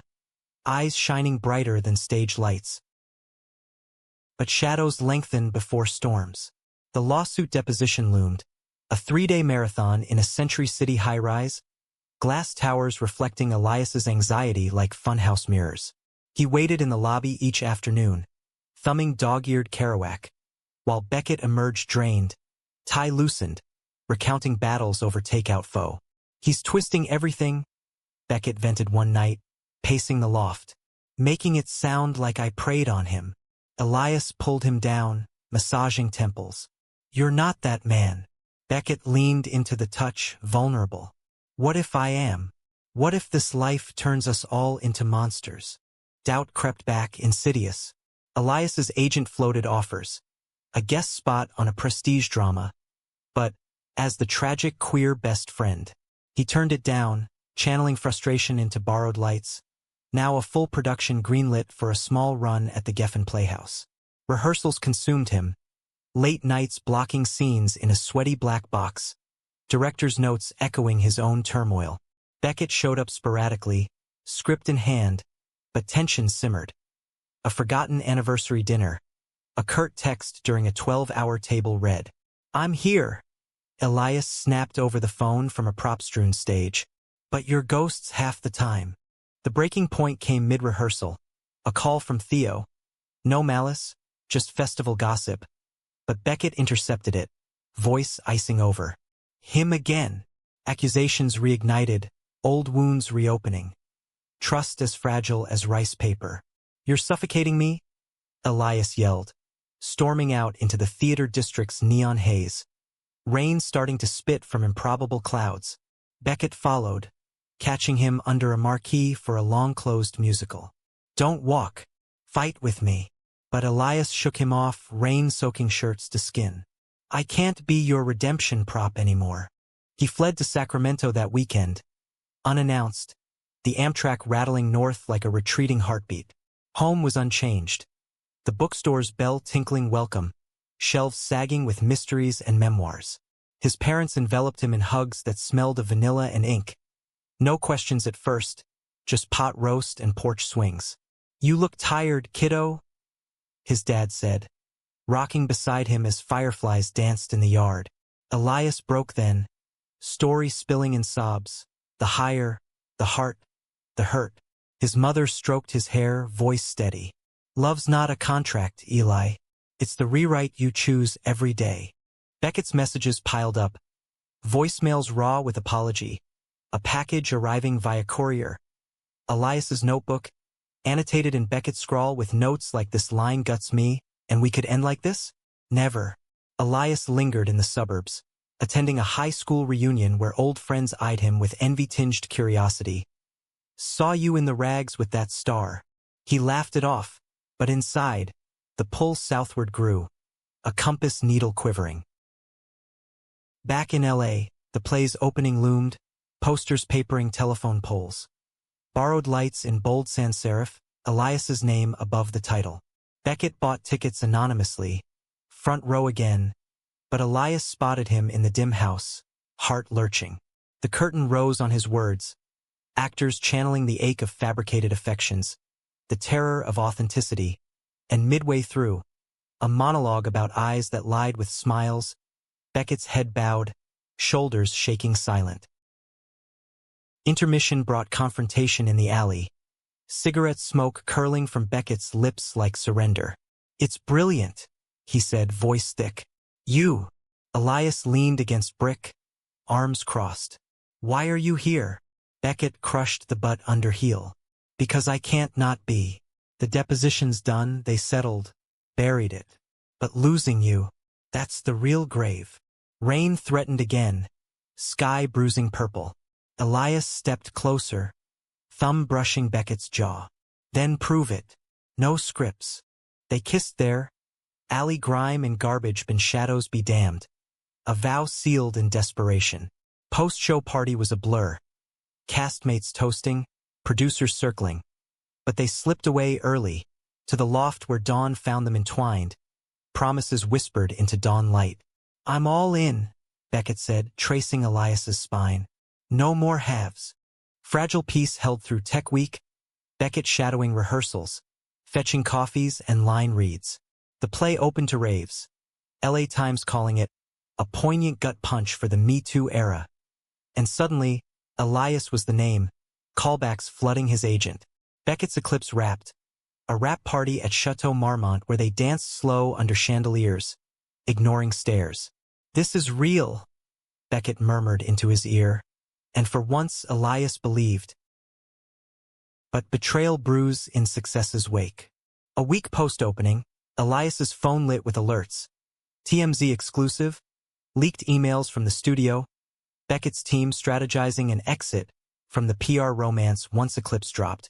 eyes shining brighter than stage lights. But shadows lengthened before storms. The lawsuit deposition loomed, a 3-day marathon in a Century City high-rise, glass towers reflecting Elias's anxiety like funhouse mirrors. He waited in the lobby each afternoon, thumbing dog-eared Kerouac, while Beckett emerged drained, tie loosened, recounting battles over takeout foe. "He's twisting everything," Beckett vented one night, pacing the loft, "making it sound like I preyed on him." Elias pulled him down, massaging temples. "You're not that man." Beckett leaned into the touch, vulnerable. "What if I am? What if this life turns us all into monsters?" Doubt crept back, insidious. Elias's agent floated offers. A guest spot on a prestige drama, but as the tragic queer best friend. He turned it down, channeling frustration into Borrowed Lights, now a full production greenlit for a small run at the Geffen Playhouse. Rehearsals consumed him, late nights blocking scenes in a sweaty black box, director's notes echoing his own turmoil. Beckett showed up sporadically, script in hand, but tension simmered. A forgotten anniversary dinner, a curt text during a 12-hour table read, "I'm here." Elias snapped over the phone from a prop-strewn stage. "But your ghost's half the time." The breaking point came mid-rehearsal, a call from Theo. No malice, just festival gossip. But Beckett intercepted it, voice icing over. "Him again." Accusations reignited, old wounds reopening. "Trust as fragile as rice paper." "You're suffocating me?" Elias yelled, storming out into the theater district's neon haze. Rain starting to spit from improbable clouds. Beckett followed, catching him under a marquee for a long-closed musical. "Don't walk. Fight with me." But Elias shook him off, rain-soaking shirts to skin. "I can't be your redemption prop anymore." He fled to Sacramento that weekend, unannounced, the Amtrak rattling north like a retreating heartbeat. Home was unchanged. The bookstore's bell tinkling welcome, shelves sagging with mysteries and memoirs. His parents enveloped him in hugs that smelled of vanilla and ink. No questions at first, just pot roast and porch swings. "You look tired, kiddo," his dad said, rocking beside him as fireflies danced in the yard. Elias broke then, story spilling in sobs, the higher, the heart, the hurt. His mother stroked his hair, voice steady. "Love's not a contract, Eli. It's the rewrite you choose every day." Beckett's messages piled up. Voicemails raw with apology. A package arriving via courier. Elias's notebook, annotated in Beckett's scrawl with notes like "This line guts me, and we could end like this?" Never. Elias lingered in the suburbs, attending a high school reunion where old friends eyed him with envy-tinged curiosity. "Saw you in the rags with that star." He laughed it off, but inside, the pull southward grew, a compass needle quivering. Back in L.A., the play's opening loomed, posters papering telephone poles. Borrowed Lights in bold sans serif, Elias's name above the title. Beckett bought tickets anonymously, front row again, but Elias spotted him in the dim house, heart lurching. The curtain rose on his words, actors channeling the ache of fabricated affections, the terror of authenticity, and midway through, a monologue about eyes that lied with smiles, Beckett's head bowed, shoulders shaking silent. Intermission brought confrontation in the alley, cigarette smoke curling from Beckett's lips like surrender. "It's brilliant," he said, voice thick. "You." Elias leaned against brick, arms crossed. "Why are you here?" Beckett crushed the butt under heel. "Because I can't not be. The deposition's done, they settled, buried it. But losing you, that's the real grave." Rain threatened again, sky bruising purple. Elias stepped closer, thumb brushing Beckett's jaw. "Then prove it. No scripts." They kissed there, alley grime and garbage bin shadows be damned. A vow sealed in desperation. Post-show party was a blur. Castmates toasting, producers circling. But they slipped away early, to the loft where dawn found them entwined, promises whispered into dawn light. "I'm all in," Beckett said, tracing Elias's spine. "No more halves." Fragile peace held through Tech Week, Beckett shadowing rehearsals, fetching coffees and line reads. The play opened to raves, LA Times calling it a poignant gut punch for the Me Too era. And suddenly, Elias was the name, callbacks flooding his agent. Beckett's eclipse wrapped. A rap party at Chateau Marmont where they danced slow under chandeliers, ignoring stares. "This is real," Beckett murmured into his ear, and for once Elias believed. But betrayal brews in success's wake. A week post-opening, Elias's phone lit with alerts. TMZ exclusive, leaked emails from the studio, Beckett's team strategizing an exit from the PR romance once Eclipse dropped,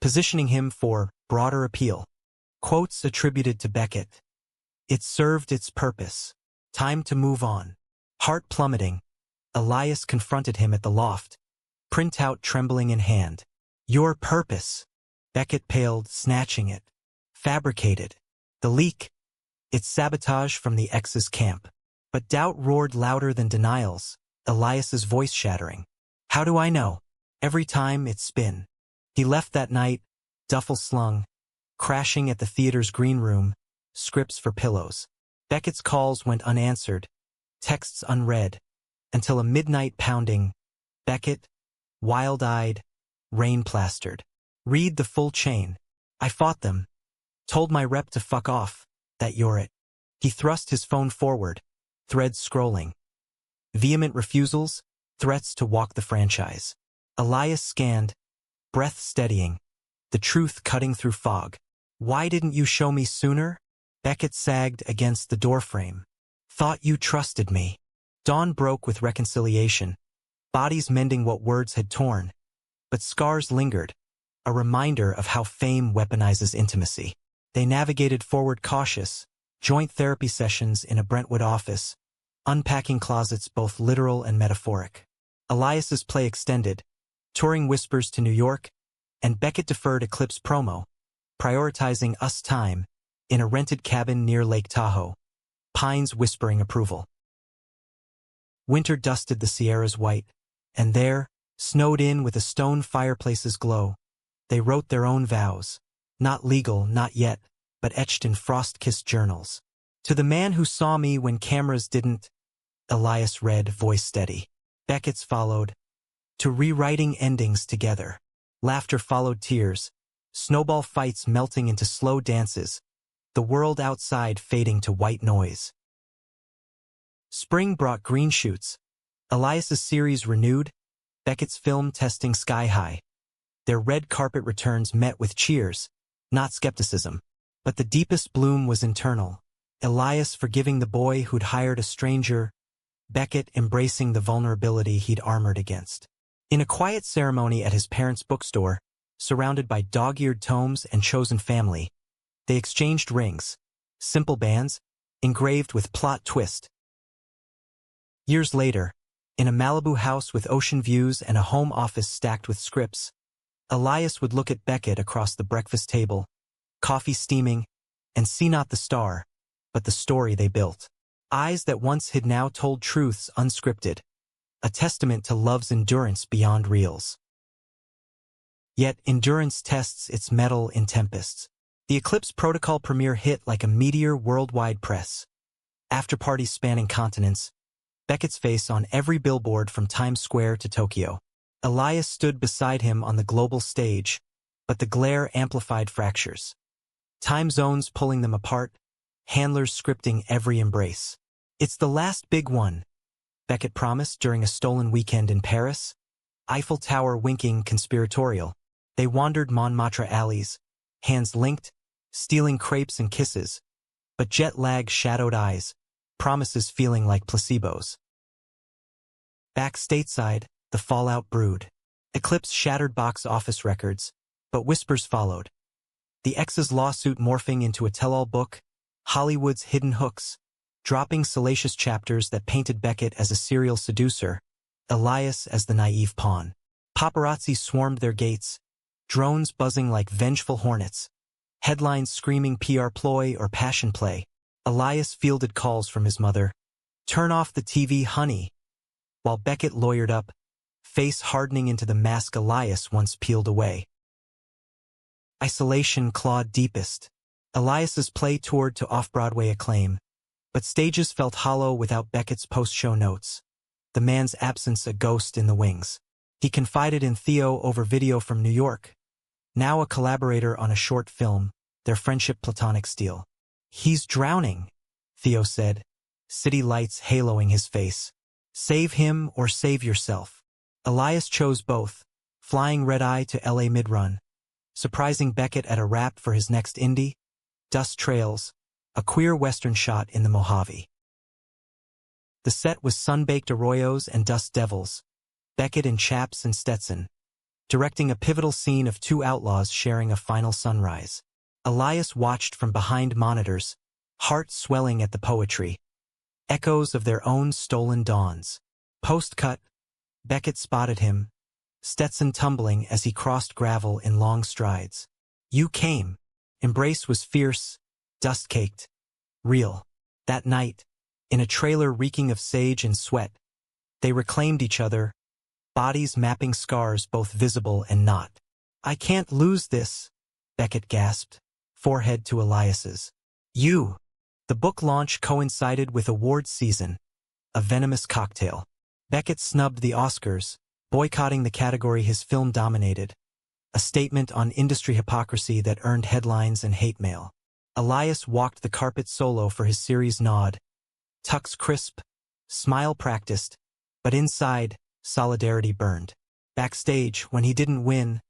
positioning him for broader appeal. Quotes attributed to Beckett. "It served its purpose. Time to move on." Heart plummeting, Elias confronted him at the loft, printout trembling in hand. "Your purpose." Beckett paled, snatching it. "Fabricated. The leak. It's sabotage from the ex's camp." But doubt roared louder than denials, Elias's voice shattering. "How do I know? Every time it's spin." He left that night, duffel slung, crashing at the theater's green room, scripts for pillows. Beckett's calls went unanswered, texts unread, until a midnight pounding. Beckett, wild-eyed, rain-plastered. "Read the full chain. I fought them. Told my rep to fuck off. That you're it." He thrust his phone forward, threads scrolling. Vehement refusals, threats to walk the franchise. Elias scanned, breath steadying, the truth cutting through fog. "Why didn't you show me sooner?" Beckett sagged against the doorframe. "Thought you trusted me." Dawn broke with reconciliation, bodies mending what words had torn. But scars lingered, a reminder of how fame weaponizes intimacy. They navigated forward cautious, joint therapy sessions in a Brentwood office, unpacking closets both literal and metaphoric. Elias's play extended, touring Whispers to New York, and Beckett deferred Eclipse promo, prioritizing us time, in a rented cabin near Lake Tahoe, pines whispering approval. Winter dusted the Sierras white, and there, snowed in with a stone fireplace's glow, they wrote their own vows, not legal, not yet, but etched in frost-kissed journals. "To the man who saw me when cameras didn't," Elias read, voice steady. Beckett's followed. "To rewriting endings together." Laughter followed tears, snowball fights melting into slow dances, the world outside fading to white noise. Spring brought green shoots. Elias's series renewed, Beckett's film testing sky-high. Their red carpet returns met with cheers, not skepticism. But the deepest bloom was internal. Elias forgiving the boy who'd hired a stranger, Beckett embracing the vulnerability he'd armored against. In a quiet ceremony at his parents' bookstore, surrounded by dog-eared tomes and chosen family, they exchanged rings, simple bands, engraved with plot twist. Years later, in a Malibu house with ocean views and a home office stacked with scripts, Elias would look at Beckett across the breakfast table, coffee steaming, and see not the star, but the story they built. Eyes that once had now told truths unscripted, a testament to love's endurance beyond reels. Yet endurance tests its mettle in tempests. The Eclipse Protocol premiere hit like a meteor worldwide press. After parties spanning continents, Beckett's face on every billboard from Times Square to Tokyo. Elias stood beside him on the global stage, but the glare amplified fractures. Time zones pulling them apart, handlers scripting every embrace. "It's the last big one," Beckett promised during a stolen weekend in Paris. Eiffel Tower winking conspiratorial. They wandered Montmartre alleys, hands linked, stealing crepes and kisses, but jet-lag shadowed eyes, promises feeling like placebos. Back stateside, the fallout brewed. Eclipse shattered box office records, but whispers followed. The ex's lawsuit morphing into a tell-all book, Hollywood's hidden hooks, dropping salacious chapters that painted Beckett as a serial seducer, Elias as the naive pawn. Paparazzi swarmed their gates, drones buzzing like vengeful hornets, headlines screaming PR ploy or passion play. Elias fielded calls from his mother, "Turn off the TV, honey," while Beckett lawyered up, face hardening into the mask Elias once peeled away. Isolation clawed deepest. Elias's play toured to off-Broadway acclaim, but stages felt hollow without Beckett's post-show notes, the man's absence a ghost in the wings. He confided in Theo over video from New York. Now a collaborator on a short film, their friendship platonic steel. "He's drowning," Theo said, city lights haloing his face. "Save him or save yourself." Elias chose both, flying red-eye to LA mid-run, surprising Beckett at a wrap for his next indie, Dust Trails, a queer western shot in the Mojave. The set was sun-baked arroyos and dust devils, Beckett in chaps and Stetson, directing a pivotal scene of two outlaws sharing a final sunrise. Elias watched from behind monitors, heart swelling at the poetry. Echoes of their own stolen dawns. Post-cut, Beckett spotted him, Stetson tumbling as he crossed gravel in long strides. "You came." Embrace was fierce, dust-caked, real. That night, in a trailer reeking of sage and sweat, they reclaimed each other, bodies mapping scars both visible and not. "I can't lose this," Beckett gasped, forehead to Elias's. "You." The book launch coincided with awards season, a venomous cocktail. Beckett snubbed the Oscars, boycotting the category his film dominated, a statement on industry hypocrisy that earned headlines and hate mail. Elias walked the carpet solo for his series nod, tux crisp, smile practiced, but inside, solidarity burned. Backstage, when he didn't win,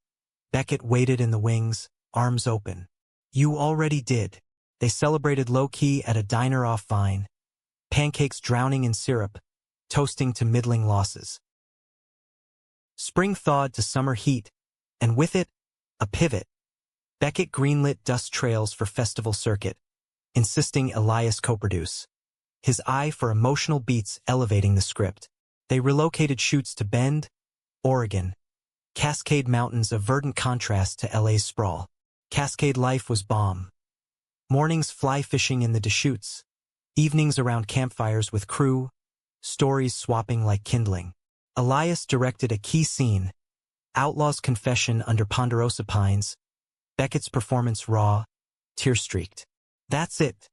Beckett waited in the wings, arms open. "You already did." They celebrated low-key at a diner off Vine, pancakes drowning in syrup, toasting to middling losses. Spring thawed to summer heat, and with it, a pivot. Beckett greenlit Dust Trails for festival circuit, insisting Elias co-produce. His eye for emotional beats elevating the script. They relocated shoots to Bend, Oregon. Cascade Mountains a verdant contrast to LA's sprawl. Cascade life was bomb. Mornings fly fishing in the Deschutes, evenings around campfires with crew, stories swapping like kindling. Elias directed a key scene, Outlaw's confession under ponderosa pines, Beckett's performance raw, tear-streaked. "That's it,"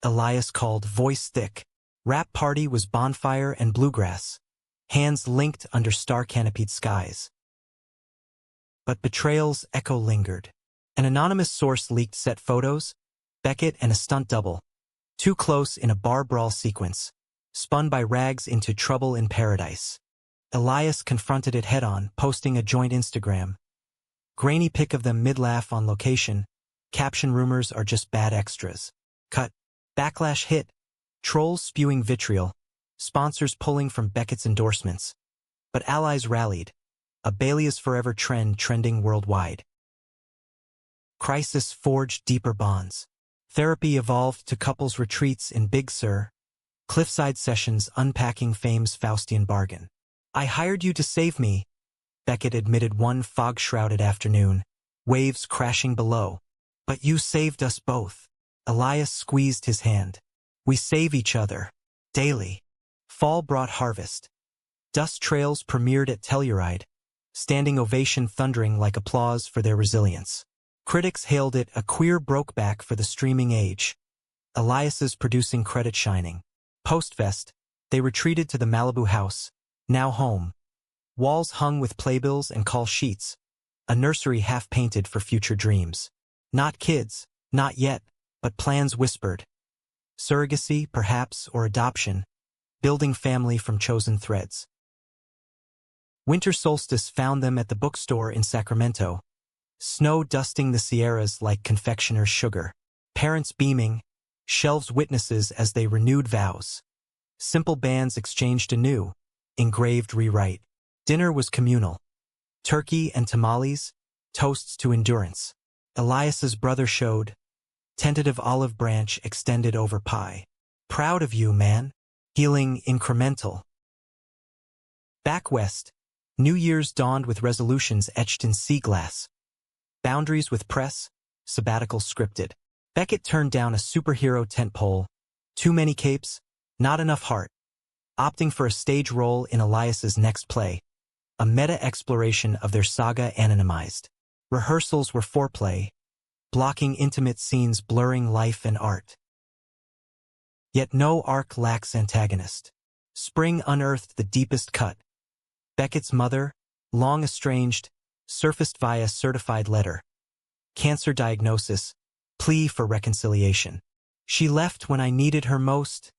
Elias called, voice thick. Rap party was bonfire and bluegrass, hands linked under star-canopied skies. But betrayal's echo lingered. An anonymous source leaked set photos, Beckett and a stunt double, too close in a bar brawl sequence, spun by rags into trouble in paradise. Elias confronted it head-on, posting a joint Instagram. Grainy pic of them mid-laugh on location, caption rumors are just bad extras. Cut. Backlash hit, trolls spewing vitriol, sponsors pulling from Beckett's endorsements. But allies rallied, a Bailey is forever trend trending worldwide. Crisis forged deeper bonds. Therapy evolved to couples retreats in Big Sur, cliffside sessions unpacking fame's Faustian bargain. "I hired you to save me," Beckett admitted one fog-shrouded afternoon, waves crashing below. "But you saved us both." Elias squeezed his hand. "We save each other. Daily." Fall brought harvest. Dust Trails premiered at Telluride, standing ovation thundering like applause for their resilience. Critics hailed it a queer brokeback for the streaming age. Elias's producing credit shining. Post-fest, they retreated to the Malibu house, now home. Walls hung with playbills and call sheets, a nursery half-painted for future dreams. Not kids, not yet, but plans whispered. Surrogacy, perhaps, or adoption, building family from chosen threads. Winter solstice found them at the bookstore in Sacramento, snow dusting the Sierras like confectioner's sugar. Parents beaming, shelves witnesses as they renewed vows. Simple bands exchanged anew, engraved rewrite. Dinner was communal. Turkey and tamales, toasts to endurance. Elias's brother showed, tentative olive branch extended over pie. "Proud of you, man." Healing incremental. Back west, New Year's dawned with resolutions etched in sea glass. Boundaries with press, sabbatical scripted. Beckett turned down a superhero tentpole, too many capes, not enough heart, opting for a stage role in Elias's next play, a meta-exploration of their saga anonymized. Rehearsals were foreplay, blocking intimate scenes blurring life and art. Yet no arc lacks antagonist. Spring unearthed the deepest cut. Beckett's mother, long estranged, surfaced via certified letter. Cancer diagnosis, plea for reconciliation. She left when I needed her most,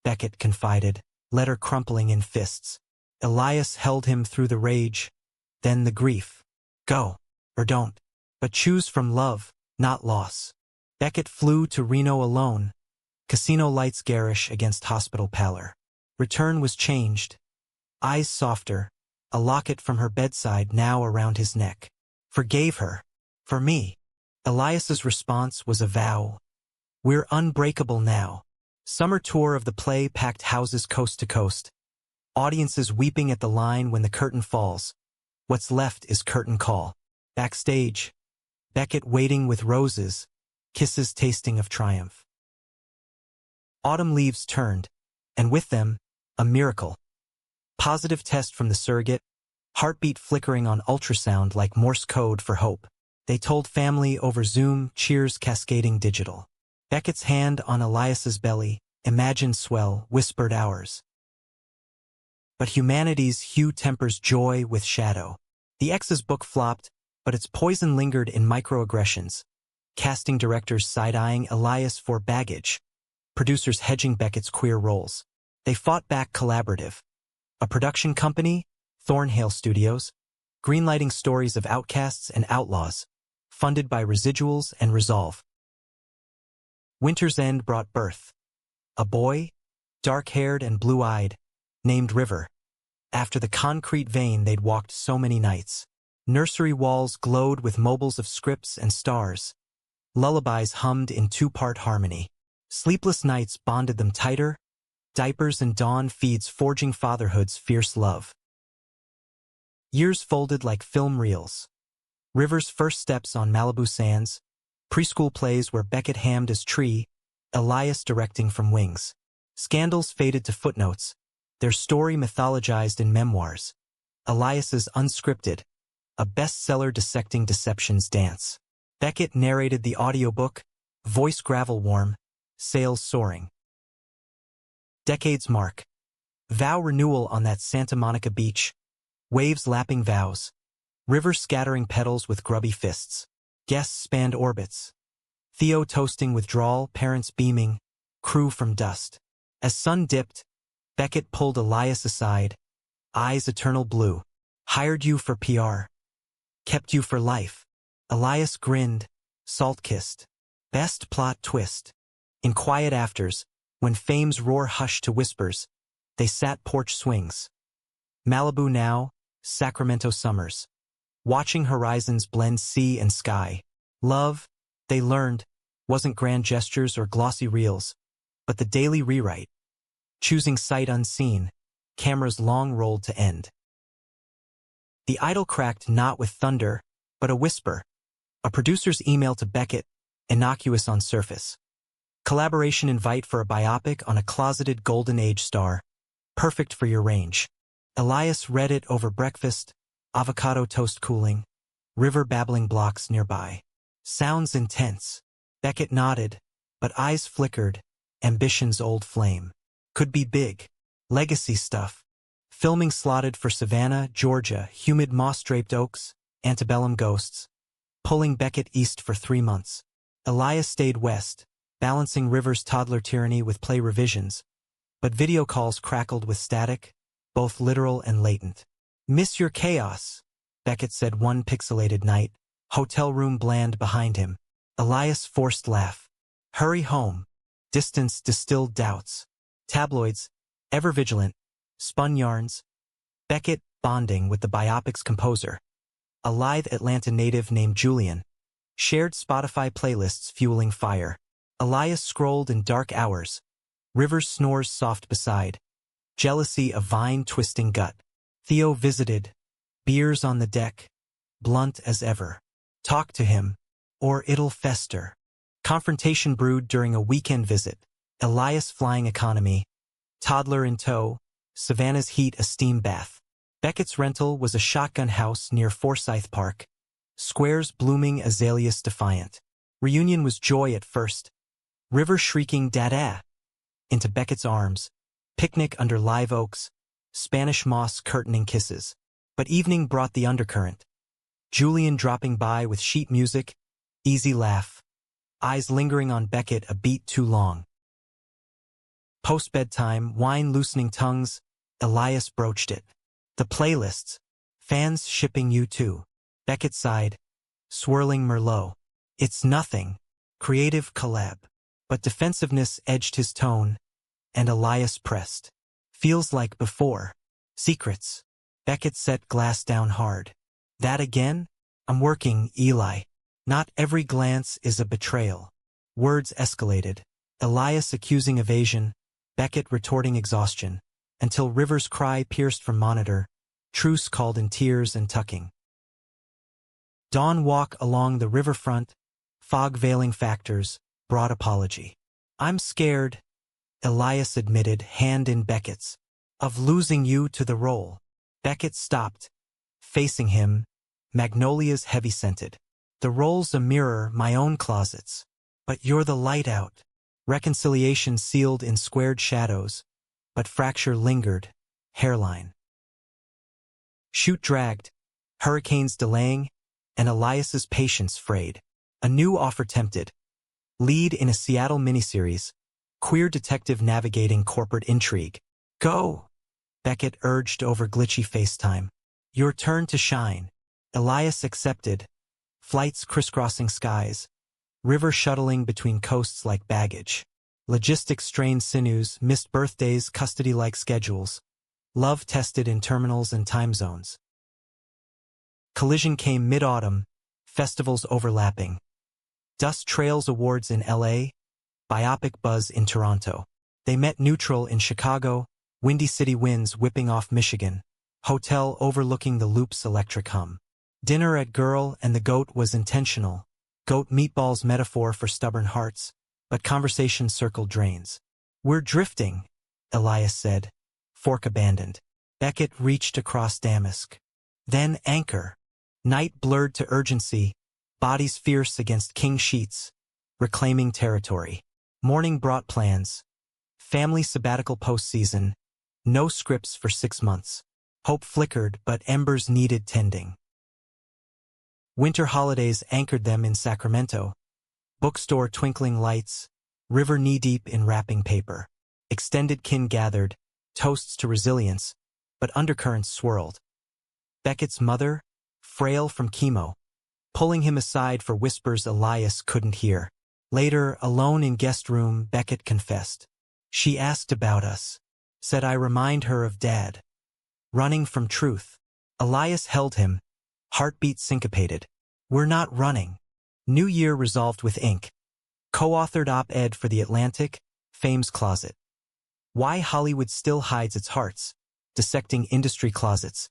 Beckett confided, letter crumpling in fists. Elias held him through the rage, then the grief. Go, or don't, but choose from love, not loss. Beckett flew to Reno alone, casino lights garish against hospital pallor. Return was changed. Eyes softer, a locket from her bedside now around his neck. Forgave her. For me. Elias's response was a vow. We're unbreakable now. Summer tour of the play packed houses coast to coast. Audiences weeping at the line when the curtain falls. What's left is curtain call. Backstage, Beckett waiting with roses, kisses tasting of triumph. Autumn leaves turned, and with them, a miracle. Positive test from the surrogate, heartbeat flickering on ultrasound like Morse code for hope. They told family over Zoom, cheers cascading digital. Beckett's hand on Elias's belly, imagine swell, whispered hours. But humanity's hue tempers joy with shadow. The ex's book flopped, but its poison lingered in microaggressions. Casting directors side-eyeing Elias for baggage. Producers hedging Beckett's queer roles. They fought back collaborative. A production company, Thornhill Studios, greenlighting stories of outcasts and outlaws, funded by residuals and resolve. Winter's End brought birth. A boy, dark-haired and blue-eyed, named River, after the concrete vein they'd walked so many nights. Nursery walls glowed with mobiles of scripts and stars. Lullabies hummed in two-part harmony. Sleepless nights bonded them tighter, diapers and dawn feeds forging fatherhood's fierce love. Years folded like film reels. River's first steps on Malibu sands, preschool plays where Beckett hammed as tree, Elias directing from wings. Scandals faded to footnotes, their story mythologized in memoirs. Elias's unscripted, a bestseller dissecting deception's dance. Beckett narrated the audiobook, voice gravel warm, sales soaring. Decades mark. Vow renewal on that Santa Monica beach. Waves lapping vows. River scattering petals with grubby fists. Guests spanned orbits. Theo toasting withdrawal, parents beaming, crew from dust. As sun dipped, Beckett pulled Elias aside. Eyes eternal blue. Hired you for PR. Kept you for life. Elias grinned, salt-kissed. Best plot twist. In quiet afters, when fame's roar hushed to whispers, they sat porch swings. Malibu now, Sacramento summers. Watching horizons blend sea and sky. Love, they learned, wasn't grand gestures or glossy reels, but the daily rewrite. Choosing sight unseen, cameras long rolled to end. The idol cracked not with thunder, but a whisper. A producer's email to Beckett, innocuous on surface. Collaboration invite for a biopic on a closeted golden age star. Perfect for your range. Elias read it over breakfast, avocado toast cooling, river babbling blocks nearby. Sounds intense. Beckett nodded, but eyes flickered, ambition's old flame. Could be big. Legacy stuff. Filming slotted for Savannah, Georgia, humid moss-draped oaks, antebellum ghosts. Pulling Beckett east for 3 months. Elias stayed west, balancing River's toddler tyranny with play revisions, but video calls crackled with static, both literal and latent. Miss your chaos, Beckett said one pixelated night, hotel room bland behind him. Elias forced laugh. Hurry home. Distance distilled doubts. Tabloids, ever vigilant, spun yarns. Beckett bonding with the biopic's composer. A lithe Atlanta native named Julian. Shared Spotify playlists fueling fire. Elias scrolled in dark hours. River's snores soft beside. Jealousy a vine-twisting gut. Theo visited. Beers on the deck. Blunt as ever. Talk to him, or it'll fester. Confrontation brewed during a weekend visit. Elias flying economy. Toddler in tow. Savannah's heat a steam bath. Beckett's rental was a shotgun house near Forsyth Park. Squares blooming azaleas defiant. Reunion was joy at first. River shrieking dada into Beckett's arms. Picnic under live oaks. Spanish moss curtaining kisses. But evening brought the undercurrent. Julian dropping by with sheet music, easy laugh, eyes lingering on Beckett a beat too long. Post-bedtime, wine loosening tongues, Elias broached it. The playlists, fans shipping you too. Beckett sighed, swirling Merlot. It's nothing. Creative collab. But defensiveness edged his tone, and Elias pressed. Feels like before. Secrets. Beckett set glass down hard. That again? I'm working, Eli. Not every glance is a betrayal. Words escalated. Elias accusing evasion, Beckett retorting exhaustion, until River's cry pierced from monitor, truce called in tears and tucking. Dawn walk along the riverfront, fog veiling factors, broad apology. I'm scared, Elias admitted, hand in Beckett's, of losing you to the role. Beckett stopped, facing him, magnolias heavy-scented. The role's a mirror, my own closets. But you're the light out. Reconciliation sealed in squared shadows, but fracture lingered, hairline. Shoot dragged, hurricanes delaying, and Elias's patience frayed. A new offer tempted. Lead in a Seattle miniseries, queer detective navigating corporate intrigue. Go! Beckett urged over glitchy FaceTime. Your turn to shine. Elias accepted. Flights crisscrossing skies. River shuttling between coasts like baggage. Logistics strained sinews, missed birthdays, custody-like schedules. Love tested in terminals and time zones. Collision came mid-autumn, festivals overlapping. Dust Trails Awards in LA, biopic buzz in Toronto. They met neutral in Chicago, Windy City winds whipping off Michigan. Hotel overlooking the Loop's electric hum. Dinner at Girl and the Goat was intentional. Goat meatballs metaphor for stubborn hearts, but conversation circled drains. We're drifting, Elias said. Fork abandoned. Beckett reached across Damask. Then anchor. Night blurred to urgency, bodies fierce against king sheets, reclaiming territory. Morning brought plans. Family sabbatical postseason. No scripts for 6 months. Hope flickered, but embers needed tending. Winter holidays anchored them in Sacramento. Bookstore twinkling lights, river knee-deep in wrapping paper. Extended kin gathered, toasts to resilience, but undercurrents swirled. Beckett's mother, frail from chemo, pulling him aside for whispers Elias couldn't hear. Later, alone in guest room, Beckett confessed. She asked about us, said I remind her of Dad. Running from truth. Elias held him, heartbeat syncopated. We're not running. New Year resolved with ink. Co-authored op-ed for The Atlantic, Fame's Closet. Why Hollywood Still Hides Its Hearts, Dissecting Industry Closets.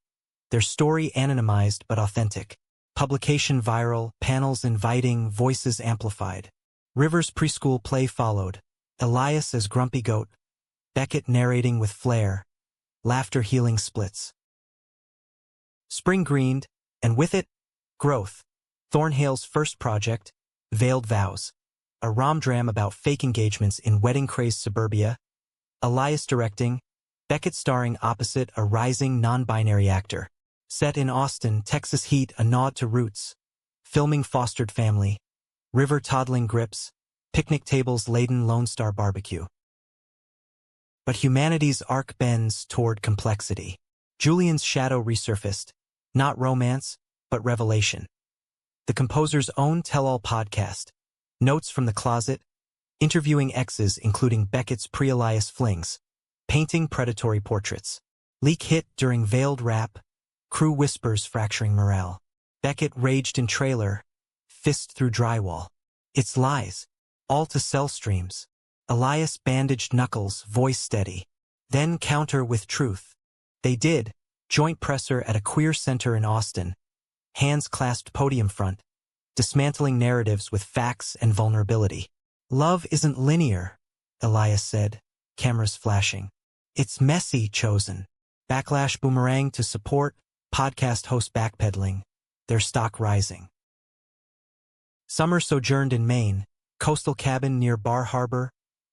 Their story anonymized but authentic. Publication viral, panels inviting, voices amplified. River's preschool play followed. Elias as Grumpy Goat. Beckett narrating with flair. Laughter healing splits. Spring greened, and with it, growth. Thornhale's first project, Veiled Vows. A rom-dram about fake engagements in wedding-crazed suburbia. Elias directing, Beckett starring opposite a rising non-binary actor. Set in Austin, Texas heat, a nod to roots. Filming fostered family. River toddling grips. Picnic tables laden Lone Star barbecue. But humanity's arc bends toward complexity. Julian's shadow resurfaced. Not romance, but revelation. The composer's own tell-all podcast. Notes from the closet. Interviewing exes including Beckett's pre-Elias flings. Painting predatory portraits. Leak hit during veiled rap. Crew whispers fracturing morale. Beckett raged in trailer. Fist through drywall. It's lies. All to sell streams. Elias bandaged knuckles, voice steady. Then counter with truth. They did. Joint presser at a queer center in Austin. Hands clasped podium front. Dismantling narratives with facts and vulnerability. Love isn't linear, Elias said, cameras flashing. It's messy, chosen. Backlash boomerang to support, podcast host backpedaling, their stock rising. Summer sojourned in Maine, coastal cabin near Bar Harbor,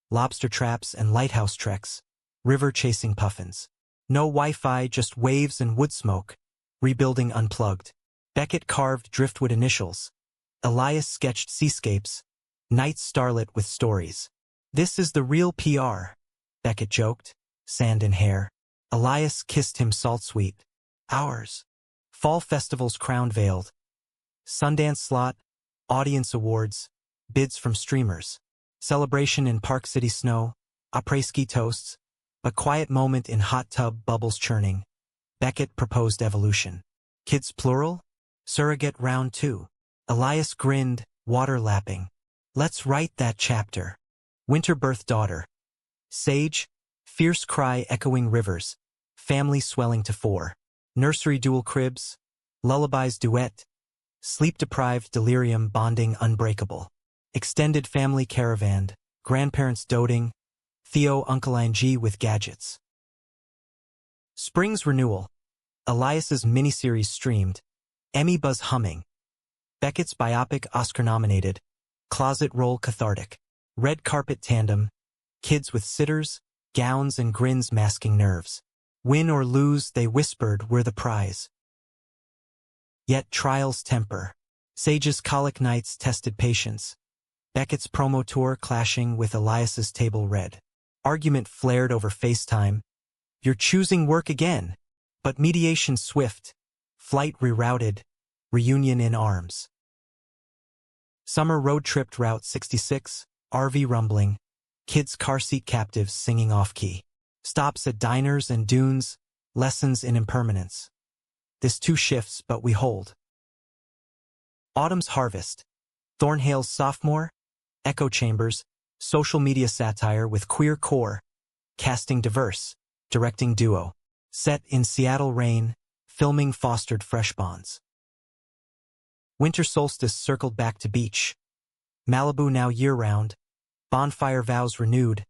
lobster traps and lighthouse treks, river chasing puffins. No Wi-Fi, just waves and wood smoke, Rebuilding Unplugged. Beckett carved driftwood initials. Elias sketched seascapes. Night starlit with stories. This is the real PR, Beckett joked. Sand in hair. Elias kissed him salt-sweet. Ours. Fall festivals crown-veiled. Sundance slot. Audience awards. Bids from streamers. Celebration in Park City snow. Après-ski toasts. A quiet moment in hot tub bubbles churning. Beckett proposed evolution. Kids plural? Surrogate round 2. Elias grinned, water lapping. Let's write that chapter. Winter birth daughter. Sage, fierce cry echoing rivers. Family swelling to 4. Nursery dual cribs. Lullabies duet. Sleep-deprived delirium bonding unbreakable. Extended family caravan. Grandparents doting. Theo Uncle G with gadgets. Spring's renewal. Elias's miniseries streamed. Emmy buzz humming. Beckett's biopic Oscar-nominated. Closet role cathartic. Red carpet tandem. Kids with sitters, gowns and grins masking nerves. Win or lose, they whispered, we're the prize. Yet trials temper. Sage's colic nights tested patience. Beckett's promo tour clashing with Elias's table read. Argument flared over FaceTime. You're choosing work again. But mediation swift. Flight rerouted. Reunion in arms. Summer road tripped Route 66. RV rumbling. Kids car seat captives singing off-key. Stops at diners and dunes. Lessons in impermanence. This too shifts, but we hold. Autumn's harvest. Thornhale's sophomore. Echo chambers. Social media satire with queer core. Casting diverse. Directing duo. Set in Seattle rain. Filming fostered fresh bonds. Winter solstice circled back to beach. Malibu now year-round. Bonfire vows renewed.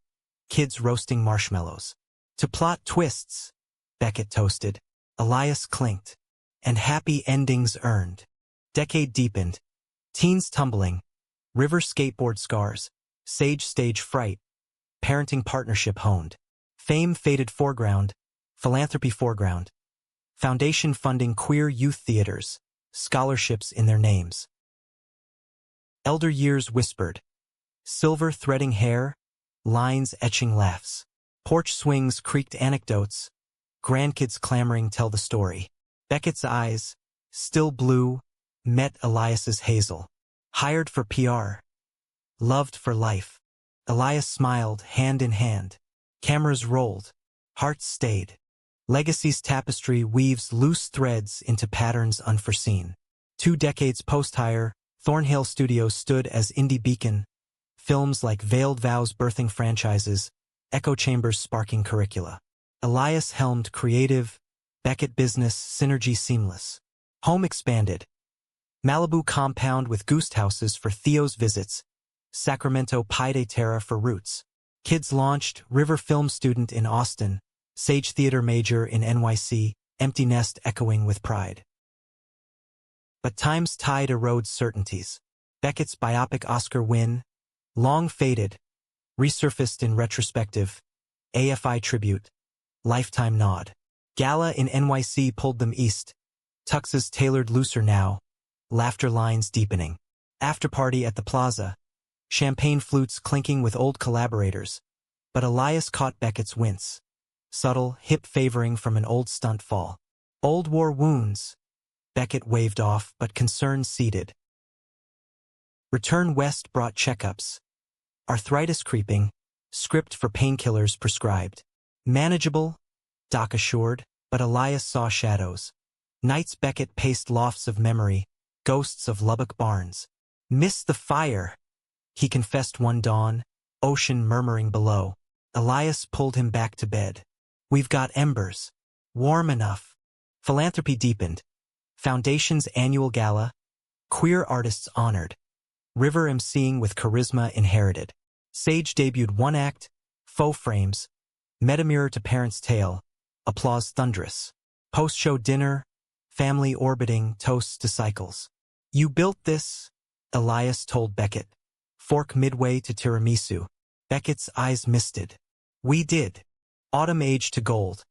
Kids roasting marshmallows. To plot twists. Beckett toasted. Elias clinked. And happy endings earned. Decade deepened. Teens tumbling. River skateboard scars. Sage stage fright. Parenting partnership honed. Fame faded foreground. Philanthropy foreground. Foundation funding queer youth theaters. Scholarships in their names. Elder years whispered. Silver threading hair. Lines etching laughs. Porch swings creaked anecdotes. Grandkids clamoring tell the story. Beckett's eyes, still blue, met Elias's hazel. Hired for PR. Loved for life. Elias smiled, hand in hand. Cameras rolled. Hearts stayed. Legacy's tapestry weaves loose threads into patterns unforeseen. 2 decades post-hire, Thornhill Studios stood as indie beacon. Films like Veiled Vows birthing franchises, echo chambers sparking curricula. Elias helmed creative, Beckett business synergy seamless. Home expanded. Malibu compound with goose houses for Theo's visits. Sacramento Pi de Terra for roots. Kids launched, River Film student in Austin. Sage Theater major in NYC, empty nest echoing with pride. But time's tide erodes certainties. Beckett's biopic Oscar win, long faded, resurfaced in retrospective, AFI tribute, lifetime nod. Gala in NYC pulled them east, tuxes tailored looser now, laughter lines deepening. Afterparty at the plaza, champagne flutes clinking with old collaborators, but Elias caught Beckett's wince. Subtle, hip favoring from an old stunt fall. Old war wounds. Beckett waved off, but concern seeded. Return west brought checkups. Arthritis creeping. Script for painkillers prescribed. Manageable, Doc assured, but Elias saw shadows. Nights Beckett paced lofts of memory, ghosts of Lubbock barns. Missed the fire, he confessed one dawn, ocean murmuring below. Elias pulled him back to bed. We've got embers. Warm enough. Philanthropy deepened. Foundation's annual gala. Queer artists honored. River emceeing with charisma inherited. Sage debuted one act. Faux frames. Metamirror to Parents' Tale. Applause thunderous. Post-show dinner. Family orbiting toasts to cycles. You built this, Elias told Beckett. Fork midway to tiramisu. Beckett's eyes misted. We did. Autumn Age to Gold.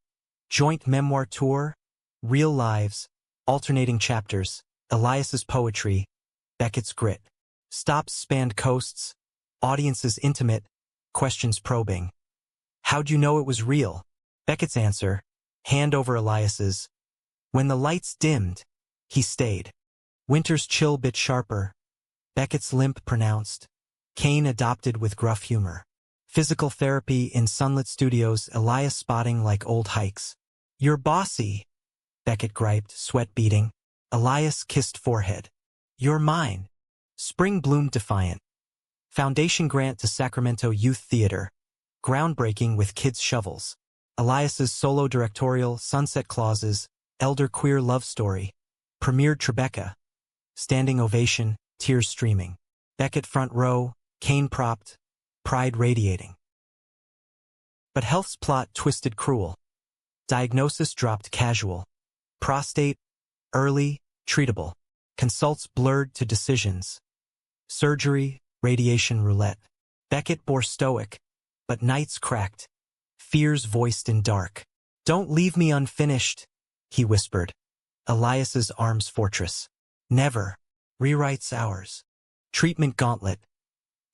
Joint memoir tour. Real lives. Alternating chapters, Elias's poetry, Beckett's grit. Stops spanned coasts, audiences intimate, questions probing. How'd you know it was real? Beckett's answer, hand over Elias's. When the lights dimmed, he stayed. Winter's chill bit sharper, Beckett's limp pronounced. Kane adopted with gruff humor. Physical therapy in sunlit studios, Elias spotting like old hikes. You're bossy, Beckett griped, sweat beading. Elias kissed forehead. You're mine. Spring bloomed defiant. Foundation grant to Sacramento Youth Theater. Groundbreaking with kids' shovels. Elias's solo directorial, Sunset Clauses, Elder Queer Love Story. Premiered Tribeca. Standing ovation, tears streaming. Beckett front row, Kane propped, pride radiating. But Health's plot twisted cruel. Diagnosis dropped casual. Prostate, early, treatable. Consults blurred to decisions. Surgery, radiation roulette. Beckett bore stoic, but nights cracked. Fears voiced in dark. Don't leave me unfinished, he whispered. Elias's arms fortress. Never. Rewrites ours. Treatment gauntlet.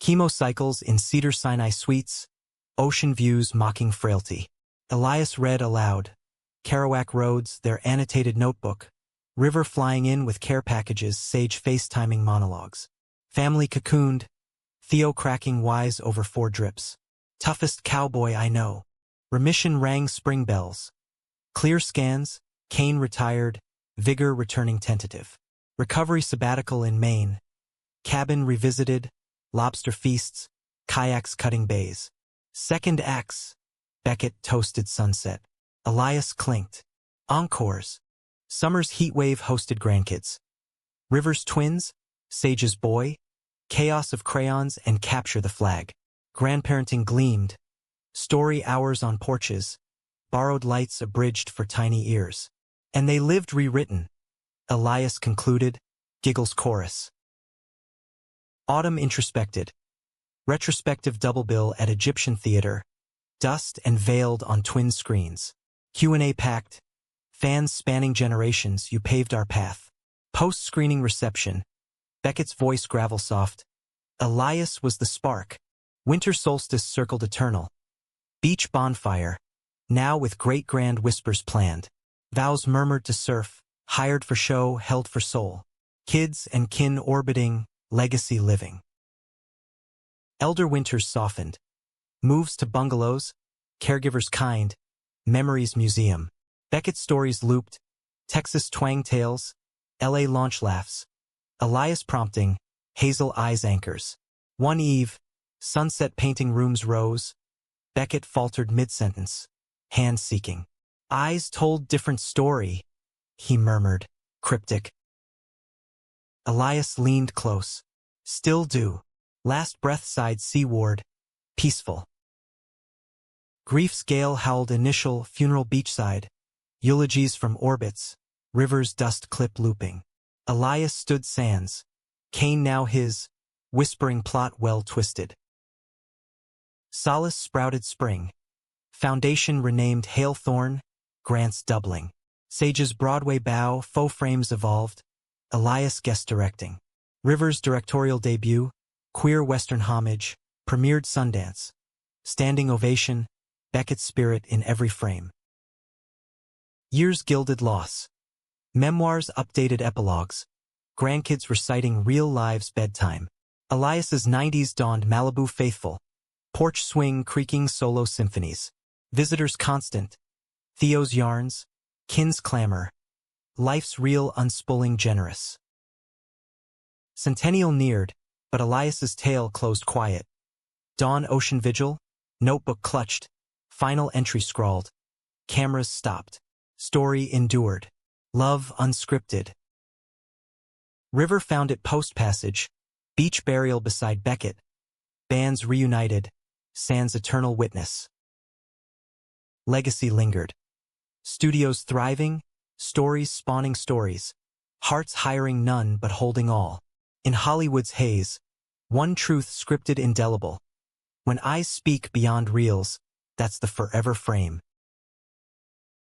Chemo cycles in Cedar-Sinai suites. Ocean views mocking frailty. Elias read aloud. Kerouac Roads, their annotated notebook. River flying in with care packages, sage FaceTiming monologues. Family cocooned. Theo cracking wise over 4 drips. Toughest cowboy I know. Remission rang spring bells. Clear scans, Kane retired, vigor returning tentative. Recovery sabbatical in Maine. Cabin revisited, lobster feasts, kayaks cutting bays. Second acts, Beckett toasted sunset. Elias clinked. Encores. Summer's heatwave hosted grandkids. River's twins, Sage's boy, chaos of crayons and capture the flag. Grandparenting gleamed. Story hours on porches. Borrowed lights abridged for tiny ears. And they lived rewritten. Elias concluded, giggles chorus. Autumn introspected. Retrospective double bill at Egyptian Theater. Dust and veiled on twin screens. Q&A packed. Fans spanning generations, you paved our path. Post-screening reception. Beckett's voice gravel soft. Elias was the spark. Winter solstice circled eternal. Beach bonfire. Now with great grand whispers planned. Vows murmured to surf. Hired for show, held for soul. Kids and kin orbiting, legacy living. Elder winters softened. Moves to bungalows. Caregivers kind. Memories museum. Beckett stories looped. Texas twang tales. LA launch laughs. Elias prompting. Hazel eyes anchors. One eve. Sunset painting rooms rose. Beckett faltered mid-sentence. Hand seeking. Eyes told different story, he murmured, cryptic. Elias leaned close. Still do. Last breath sighed seaward. Peaceful. Grief's gale howled initial funeral beachside. Eulogies from orbits. River's dust clip looping. Elias stood sands. Kane now his. Whispering plot well twisted. Solace sprouted spring. Foundation renamed Hailthorn. Grants doubling. Sage's Broadway bow, faux frames evolved. Elias guest directing. River's directorial debut. Queer Western homage. Premiered Sundance. Standing ovation. Beckett's spirit in every frame. Years gilded loss. Memoirs updated epilogues. Grandkids reciting real lives bedtime. Elias's 90s dawned Malibu faithful. Porch swing creaking solo symphonies. Visitors constant. Theo's yarns. Kin's clamor. Life's real unspooling generous. Centennial neared, but Elias's tale closed quiet. Dawn ocean vigil. Notebook clutched. Final entry scrawled. Cameras stopped. Story endured. Love unscripted. River found it post-passage. Beach burial beside Beckett. Bands reunited. Sans eternal witness. Legacy lingered. Studios thriving. Stories spawning stories. Hearts hiring none but holding all. In Hollywood's haze. One truth scripted indelible. When eyes speak beyond reels, that's the forever frame.